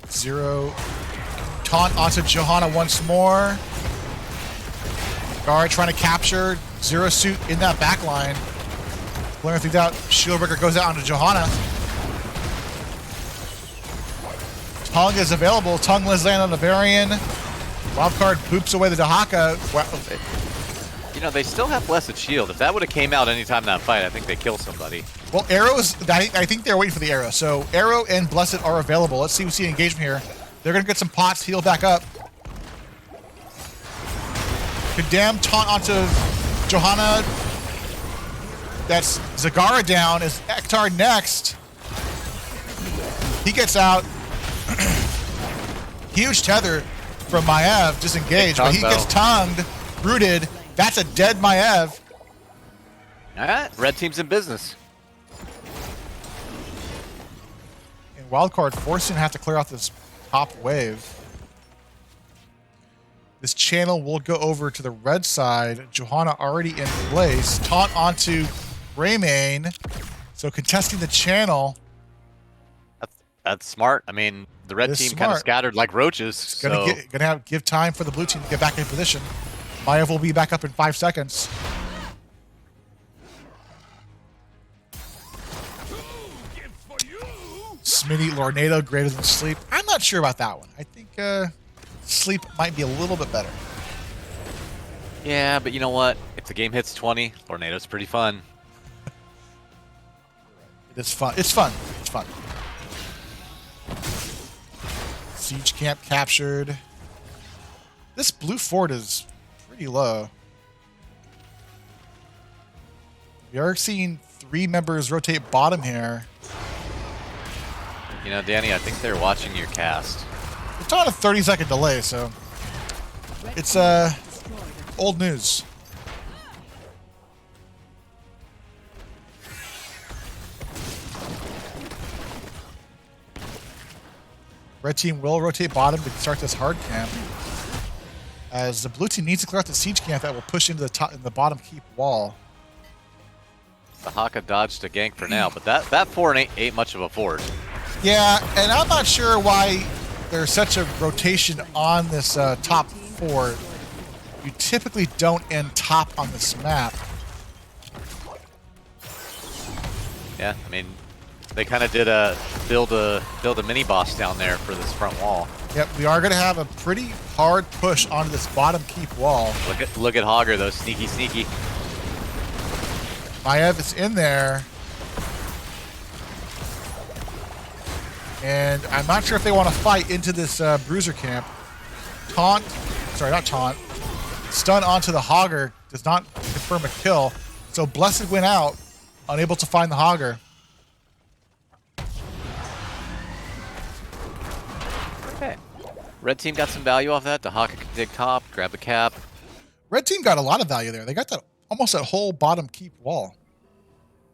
Zero. Taunt onto Johanna once more. Guard trying to capture. Zero suit in that back line. Clearing things out. Shieldbreaker goes out onto Johanna. Tongue is available. Tongue lands land on the Varian. Wildcard boops away the Dahaka. You know, they still have Blessed Shield. If that would have came out anytime in that fight, I think they kill somebody. Well, arrows, I think they're waiting for the arrow. So arrow and Blessed are available. Let's see engagement here. They're going to get some pots, heal back up. Condemn, taunt onto Johanna. That's Zagara down. Is Ektar next? He gets out. Huge tether from Maiev, disengaged, but he gets tongued, rooted. That's a dead Maiev. All right, red team's in business. And Wildcard forcing to have to clear out this top wave. This channel will go over to the red side. Johanna already in place. Taunt onto Greymane. So contesting the channel. That's smart. I mean, the red team kind of scattered like roaches. Gonna give time for the blue team to get back in position. Maiev will be back up in 5 seconds. Smitty, Lornado, greater than sleep. I'm not sure about that one. I think sleep might be a little bit better. Yeah, but you know what? If the game hits 20, Lornado's pretty fun. It is fun. It's fun. It's fun. Siege camp captured. This blue fort is pretty low. We are seeing 3 members rotate bottom here. You know, Danny, I think they're watching your cast. It's on a 30-second delay, so it's old news. Red team will rotate bottom to start this hard camp, as the blue team needs to clear out the siege camp that will push into the top in the bottom keep wall. The Haka dodged a gank for now, but that fort ain't much of a fort. Yeah, and I'm not sure why there's such a rotation on this top fort. You typically don't end top on this map. Yeah, I mean, they kind of did build a mini boss down there for this front wall. Yep, we are going to have a pretty hard push onto this bottom keep wall. Look at Hogger though, sneaky. Maiev is in there. And I'm not sure if they want to fight into this bruiser camp. Not taunt. Stun onto the Hogger does not confirm a kill. So Blessed went out. Unable to find the Hogger. Okay. Red team got some value off that. Dahaka can dig top, grab the cap. Red team got a lot of value there. They got that almost that whole bottom keep wall.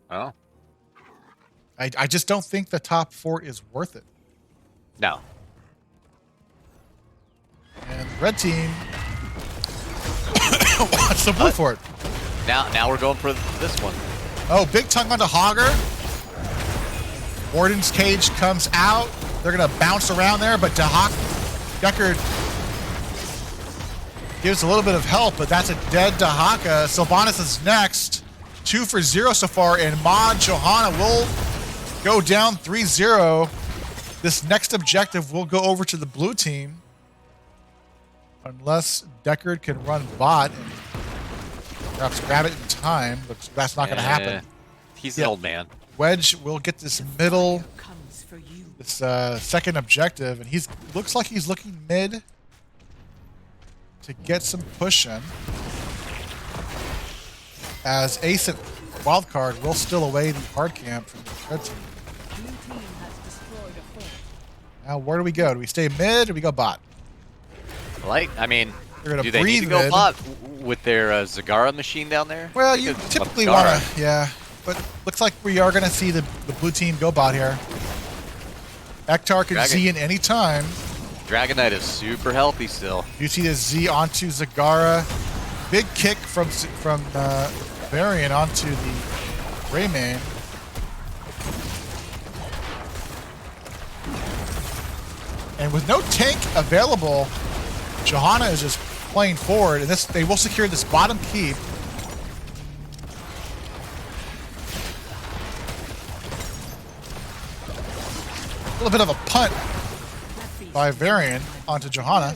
Oh. I just don't think the top fort is worth it. No. And red team wants the blue fort. Now we're going for this one. Oh, big tongue onto Hogger. Warden's cage comes out. They're going to bounce around there, but Deckard gives a little bit of help, but that's a dead Dahaka. Sylvanas is next. 2 for 0 so far, and Mod Johanna will go down 3-0. This next objective will go over to the blue team. Unless Deckard can run bot and perhaps grab it in time, but that's not going to happen. He's an old man. Wedge will get this middle, this second objective, and looks like he's looking mid to get some push in. As Ace at wildcard will steal away the hard camp from the red team. Now where do we go? Do we stay mid or do we go bot? I mean, do they need to go bot with their Zagara machine down there? Well, you typically want to, yeah. But looks like we are going to see the blue team go bot here. Ektar can Z in any time. Dragon Knight is super healthy still. You see the Z onto Zagara. Big kick from Varian onto the Greymane. And with no tank available, Johanna is just playing forward, and they will secure this bottom keep. A little bit of a punt by Varian onto Johanna.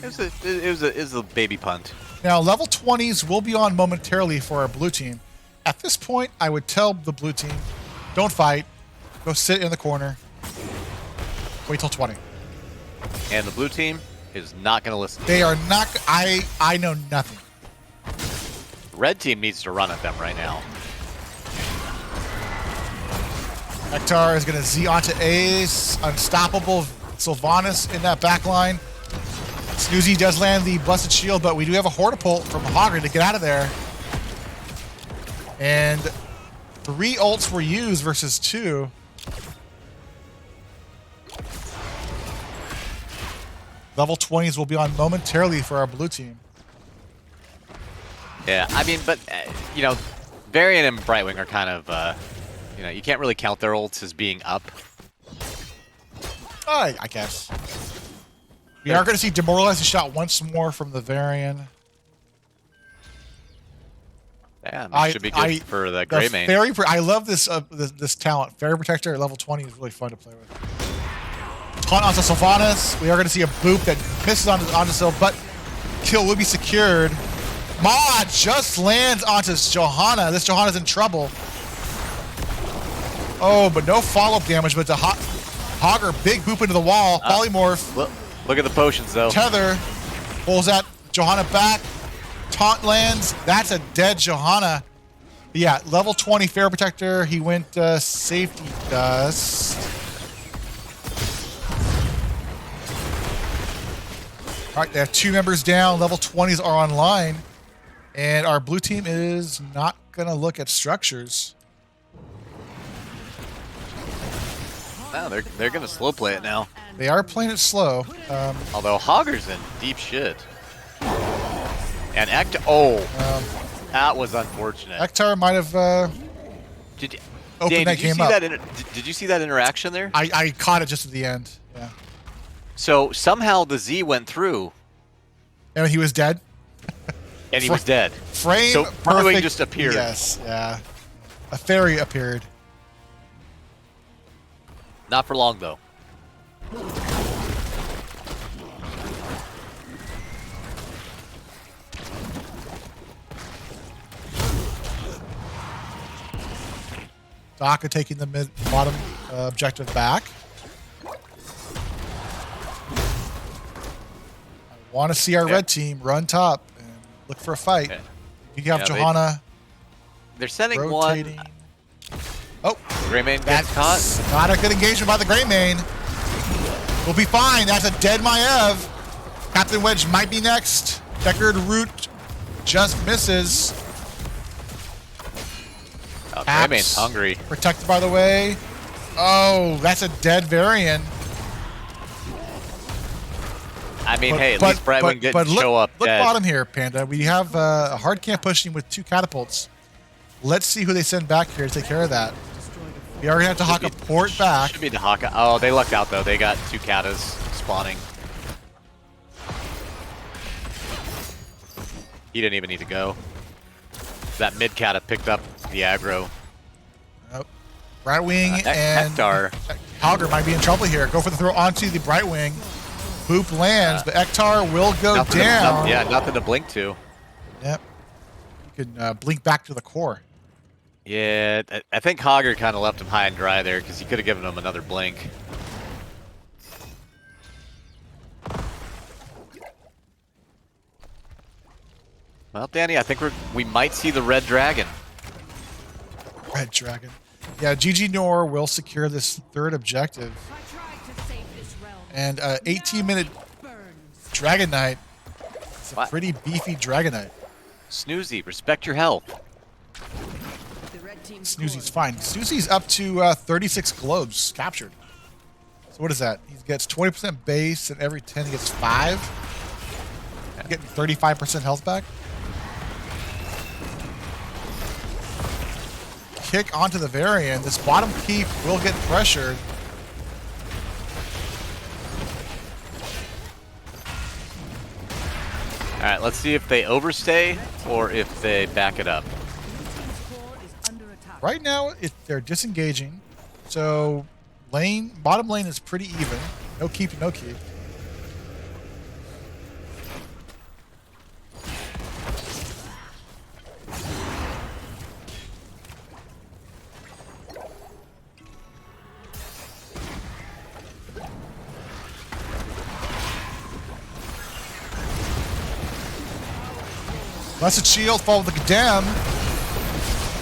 It was a baby punt. Now, level 20s will be on momentarily for our blue team. At this point, I would tell the blue team, don't fight. Go sit in the corner. Wait till 20. And the blue team is not going to listen. They are not. I know nothing. Red team needs to run at them right now. Ektar is going to Z onto Ace. Unstoppable Sylvanas in that back line. Snoozy does land the Blessed Shield, but we do have a Hortipult from Hogger to get out of there. And 3 ults were used versus 2. Level 20s will be on momentarily for our blue team. Yeah, I mean, but, you know, Varian and Brightwing are kind of, you know, you can't really count their ults as being up. I guess. We are going to see Demoralizing Shot once more from the Varian. Yeah, this should be good for the Greymane. I love this this talent. Fairy Protector at level 20 is really fun to play with. Taunt onto Sylvanas. We are going to see a boop that misses onto Syl, but kill will be secured. Mod just lands onto Johanna. This Johanna's in trouble. Oh, but no follow-up damage, but the Hogger, big boop into the wall. Polymorph. Look at the potions, though. Tether pulls that Johanna back. Taunt lands. That's a dead Johanna. But yeah, level 20 Fairy Protector. He went Safety Dust. All right, they have 2 members down. Level 20s are online. And our blue team is not going to look at structures. Wow, they're going to slow play it now. They are playing it slow. Although Hogger's in deep shit. And that was unfortunate. Ektar might have did opened that game up. Did you see that interaction there? I caught it just at the end. Yeah. So somehow the Z went through. And he was dead? And he was dead. Frame so perfect. just appeared. Yes, yeah. A fairy appeared. Not for long, though. Daka taking the bottom objective back. I want to see our red team run top and look for a fight. Okay. You have Johanna they're sending rotating. Oh, Greymane gets caught. Not a good engagement by the Greymane. We'll be fine. That's a dead Maiev. Captain Wedge might be next. Deckard Root just misses. Oh, Greymane's hungry. Protected by the way. Oh, that's a dead Varian. I mean, hey, at least Brightwing didn't show up Look dead. bottom here, Panda. We have a hard camp pushing with 2 catapults. Let's see who they send back here to take care of that. We are going to have to Dahaka port back. Should be Dahaka. Oh, they lucked out, though. They got 2 katas spawning. He didn't even need to go. That mid kata picked up the aggro. Nope. Brightwing and Hector. Hauger might be in trouble here. Go for the throw onto the Brightwing. Boop lands, but Ektar will go down. Nothing to blink to. Yep. You can blink back to the core. Yeah, I think Hauger kind of left him high and dry there because he could have given him another blink. Well, Danny, I think we might see the red dragon. Red dragon. Yeah, GG Nor will secure this 3rd objective. And 18-minute Dragon Knight. It's a pretty beefy Dragon Knight. Snoozy, respect your health. Snoozy's fine. Snoozy's up to 36 globes captured. So what is that? He gets 20% base, and every 10 he gets 5. Getting 35% health back. Kick onto the Varian. This bottom keep will get pressured. All right, let's see if they overstay or if they back it up. Right now, they're disengaging. So bottom lane is pretty even. No keep, no keep. Blessed Shield, follow the Condemn.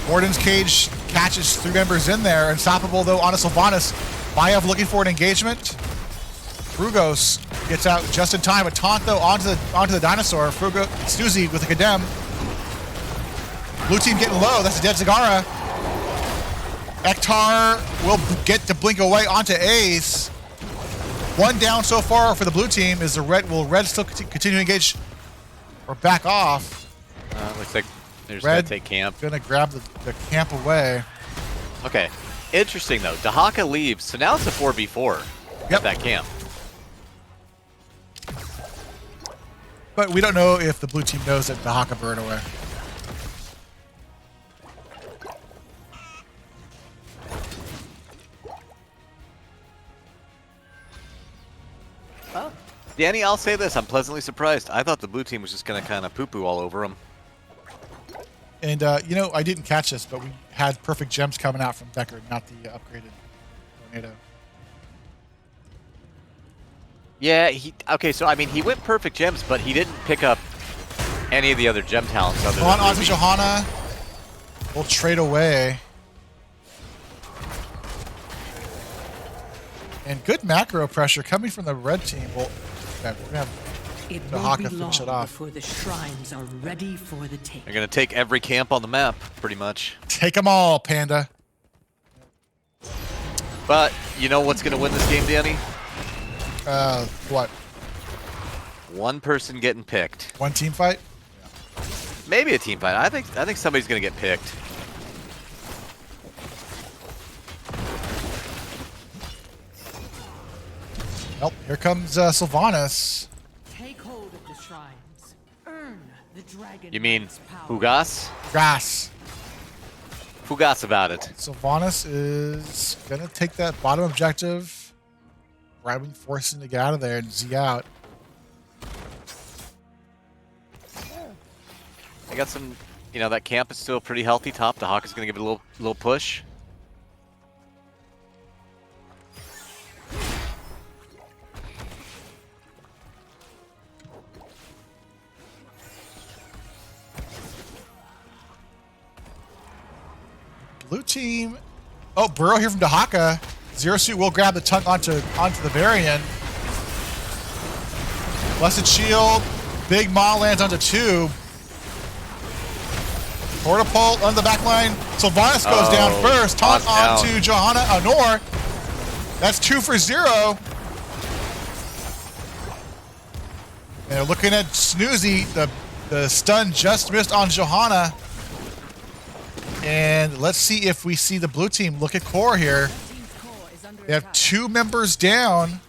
Warden's Cage catches 3 members in there. Unstoppable, though, on a Sylvanas. Maiev looking for an engagement. Frugos gets out just in time. A taunt, though, onto the dinosaur. Snoozy with the Condemn. Blue team getting low. That's a dead Zagara. Ektar will get to blink away onto Ace. 1 down so far for the blue team. Is the red? Will red still continue to engage or back off? Looks like they're just Red gonna take camp. Gonna grab the camp away. Okay, interesting though. Dahaka leaves, so now it's a 4v4 at that camp. But we don't know if the blue team knows that Dahaka burned away. Well, Danny, I'll say this. I'm pleasantly surprised. I thought the blue team was just going to kind of poo-poo all over them. And, you know, I didn't catch this, but we had perfect gems coming out from Deckard, not the upgraded tornado. Yeah, okay, so, I mean, he went perfect gems, but he didn't pick up any of the other gem talents other than Ozzy Johanna will trade away. And good macro pressure coming from the red team. Well, we're going to have Dahaka finish it off. Before the shrines are ready for the take. They're going to take every camp on the map, pretty much. Take them all, Panda. But you know what's going to win this game, Danny? What? One person getting picked. One team fight? Maybe a team fight. I think somebody's going to get picked. Well, here comes Sylvanas. Take hold of the shrines. Earn the dragon. You mean Fugas? Grass. Fugas about it. Sylvanas is going to take that bottom objective. Brightwing forcing to get out of there and Z out. I got some, you know, that camp is still pretty healthy top. The Hawk is going to give it a little push. Blue team Oh, Burrow here from Dahaka. Zero Suit will grab the tongue onto the very end. Blessed Shield. Big Maw lands onto 2. Portapult on the back line. Sylvanas goes down first. Taunt onto Johanna Anor. That's 2 for 0. And they're looking at Snoozy. The stun just missed on Johanna. And let's see if we see the blue team look at core here. They have 2 members down.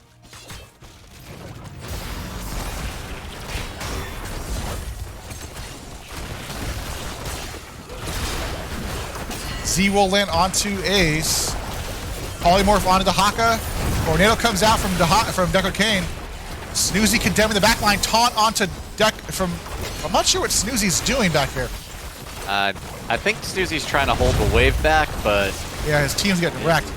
Z will land onto Ace. Polymorph onto Dahaka. Tornado comes out from Deco Kane. Snoozy condemning the backline. Taunt onto Deck from... I'm not sure what Snoozy's doing back here. I think Snoozy's trying to hold the wave back, but... Yeah, his team's getting wrecked.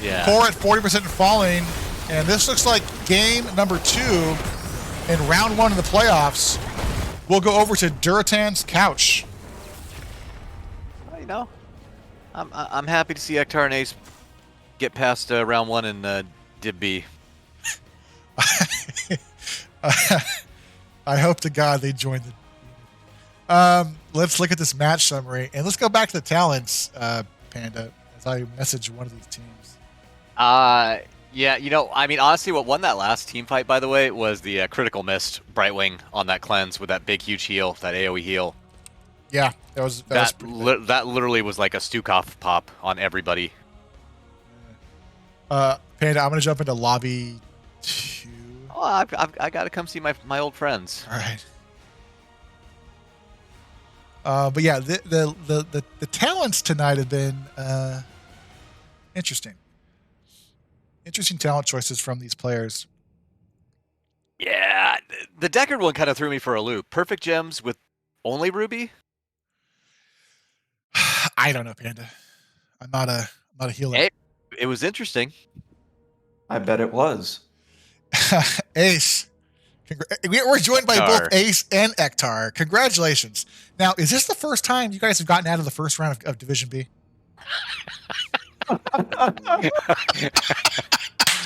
Yeah. Core at 40% falling. And this looks like game number 2 in round 1 of the playoffs. We'll go over to Durotan's couch. Well, you know, I'm happy to see Ektar and Ace get past round 1 in Dib B. I hope to God they join the... let's look at this match summary, and let's go back to the talents, Panda, as I message one of these teams. Yeah, you know, I mean, honestly, what won that last team fight, by the way, was the critical missed Brightwing on that cleanse with that big, huge heal, that AoE heal. Yeah, that was that literally was like a Stukov pop on everybody. Panda, I'm gonna jump into lobby 2. Oh, I got to come see my old friends. All right. But yeah, the talents tonight have been interesting. Interesting talent choices from these players. Yeah, the Deckard one kind of threw me for a loop. Perfect gems with only Ruby? I don't know, Panda. I'm not a healer. It was interesting. I bet it was. Ace. We're joined by both Ace and Ektar. Congratulations. Now, is this the first time you guys have gotten out of the first round of Division B?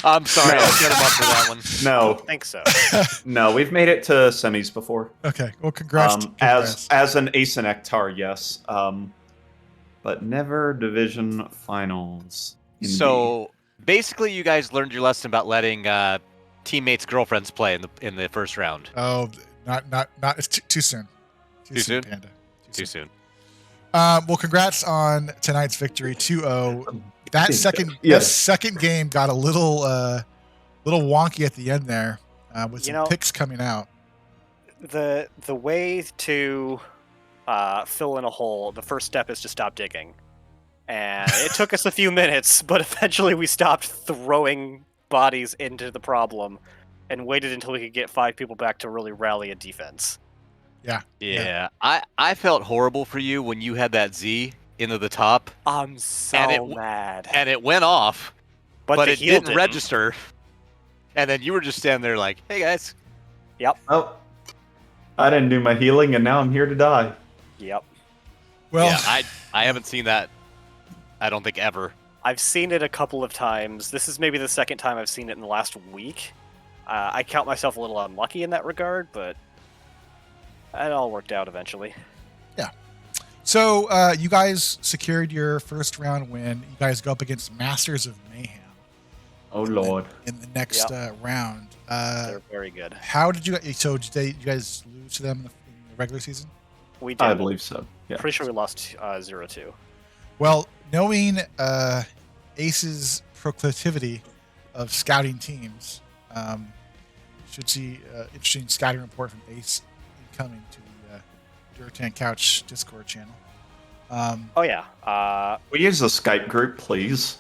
I'm sorry, I'll set him up for that one. No. I think so. No, we've made it to semis before. Okay, well, congrats. As an Ace and Ektar, yes. But never division finals. Indeed. So basically, you guys learned your lesson about letting teammates' girlfriends play in the first round. Oh, not. It's too soon. Too soon, Panda. Too soon. Well, congrats on tonight's victory, 2-0. That second game got a little wonky at the end there, with some picks coming out. The way to fill in a hole, the first step is to stop digging. And it took us a few minutes, but eventually we stopped throwing bodies into the problem and waited until we could get 5 people back to really rally a defense. Yeah. I felt horrible for you when you had that Z into the top. I'm so mad. And it went off, but it didn't register. And then you were just standing there like, hey guys. Yep. Oh, I didn't do my healing, and now I'm here to die. Yep. Well, yeah, I haven't seen that, I don't think, ever. I've seen it a couple of times. This is maybe the second time I've seen it in the last week. I count myself a little unlucky in that regard, but it all worked out eventually. Yeah. So you guys secured your first round win. You guys go up against Masters of Mayhem. Oh Lord! In the next round. They're very good. How did you? So did you guys lose to them in the regular season? We did. I believe so. Yeah. Pretty sure we lost 0-2. Well, knowing Ace's proclivity of scouting teams, should see interesting scouting report from Ace incoming to the Durotan Couch Discord channel. Oh yeah. We use a Skype group, please.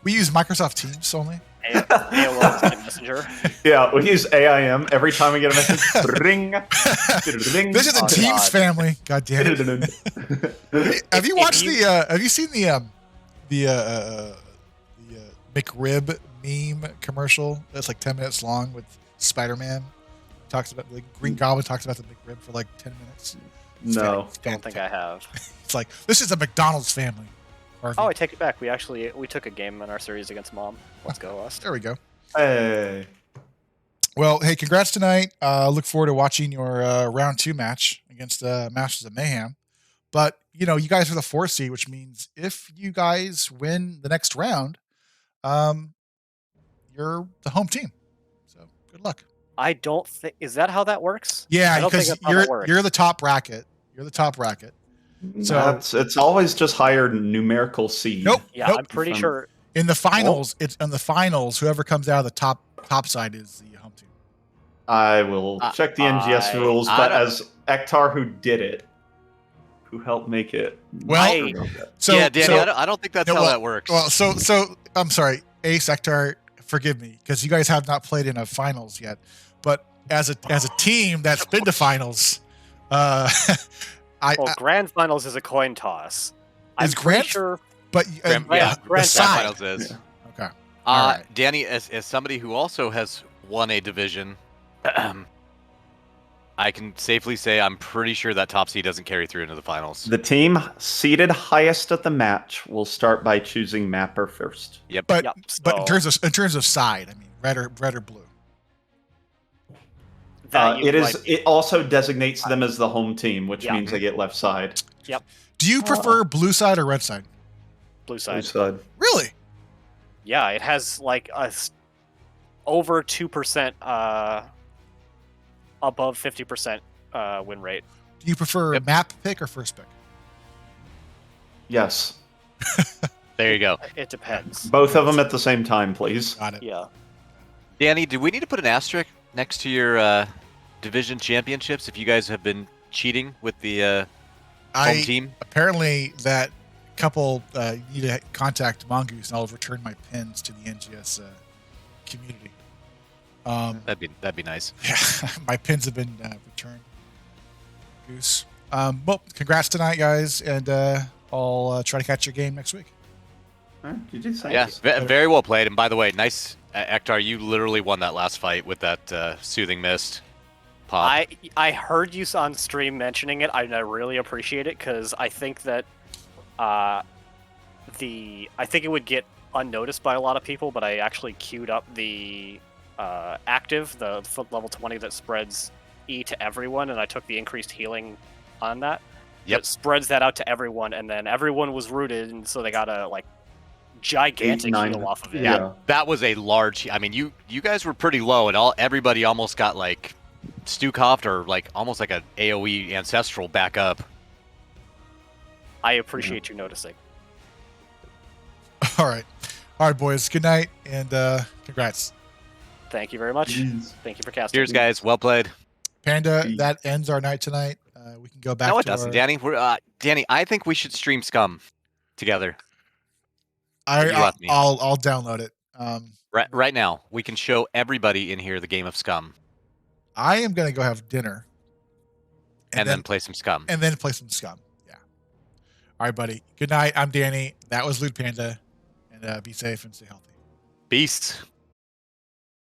We use Microsoft Teams only. AOL Messenger. Yeah, we use AIM every time we get a message. Ring. This is the Teams family. God damn it. Have you watched have you seen the McRib meme commercial? That's like 10 minutes long with Spider-Man. Talks about the Green Goblin talks about the McRib for like 10 minutes. No. Don't think I have. It's like, this is a McDonald's family. RV. Oh, I take it back. We took a game in our series against Mom. Let's go us. There we go. Hey. Well, hey, congrats tonight. Look forward to watching your round 2 match against Masters of Mayhem. But, you guys are the 4 seed, which means if you guys win the next round, you're the home team. So good luck. I don't think is that how that works? Yeah, I don't think because that's how that works. you're the top bracket. You're the top bracket. So It's always just higher numerical seed. nope. Yeah, nope. I'm pretty sure. In the finals, it's in the finals. Whoever comes out of the top side is the home team. I will check the NGS rules, but as Ektar who did it, who helped make it. Well, so yeah, Danny, so, I don't think that's how that works. Well, so I'm sorry, Ace, Ektar, forgive me, because you guys have not played in a finals yet. But as a team that's been to finals, Grand finals is a coin toss. I'm Is pretty grand- sure. But Grand the side. finals is. Yeah. Okay. All right. Danny, as somebody who also has won a division, I can safely say I'm pretty sure that top seed doesn't carry through into the finals. The team seated highest at the match will start by choosing mapper first. Yep. But Yep, but in so- terms of side, I mean, red or blue. It also designates them as the home team, which Yeah. means they get left side. Yep, Do you prefer blue side or red side? blue Blue side. side. Really? Yeah, it has like over 2% above 50% win rate. Do you prefer map pick or first pick? Yes. There you go. It depends. Both of them at the same time, please. Got it. Yeah. Danny, do we need to put an asterisk next to your division championships if you guys have been cheating with the home team? Apparently that couple need to contact Mongoose, and I'll return my pins to the NGS community. That'd be nice. Yeah, my pins have been returned. Goose. Well, congrats tonight, guys, and I'll try to catch your game next week. All right, you did say Yeah, this. very well played. And by the way, nice, Ektar. You literally won that last fight with that soothing mist pop. I heard you on stream mentioning it, and I really appreciate it because I think that I think it would get unnoticed by a lot of people, but I actually queued up the active, the level 20 that spreads E to everyone, and I took the increased healing on that. Yep. It spreads that out to everyone, and then everyone was rooted, and so they got a gigantic 8, 9, heal off of it. yeah. That was a large. I mean, you guys were pretty low, and everybody almost got like Stukhoffed or almost like an AOE ancestral back up. I appreciate you noticing. All right, boys. Good night, and congrats. Thank you very much. Jeez. Thank you for casting. Cheers, guys. Well played. Panda, that ends our night tonight. We can go back. No, it to doesn't, our... Danny. Danny, I think we should stream Scum together. I'll left me. download it. Right now, we can show everybody in here the game of Scum, I am gonna go have dinner, and then play some Scum. and then play some Scum. Yeah. All right, buddy. Good night. I'm Danny. That was LewdPanda, and be safe and stay healthy. Beasts.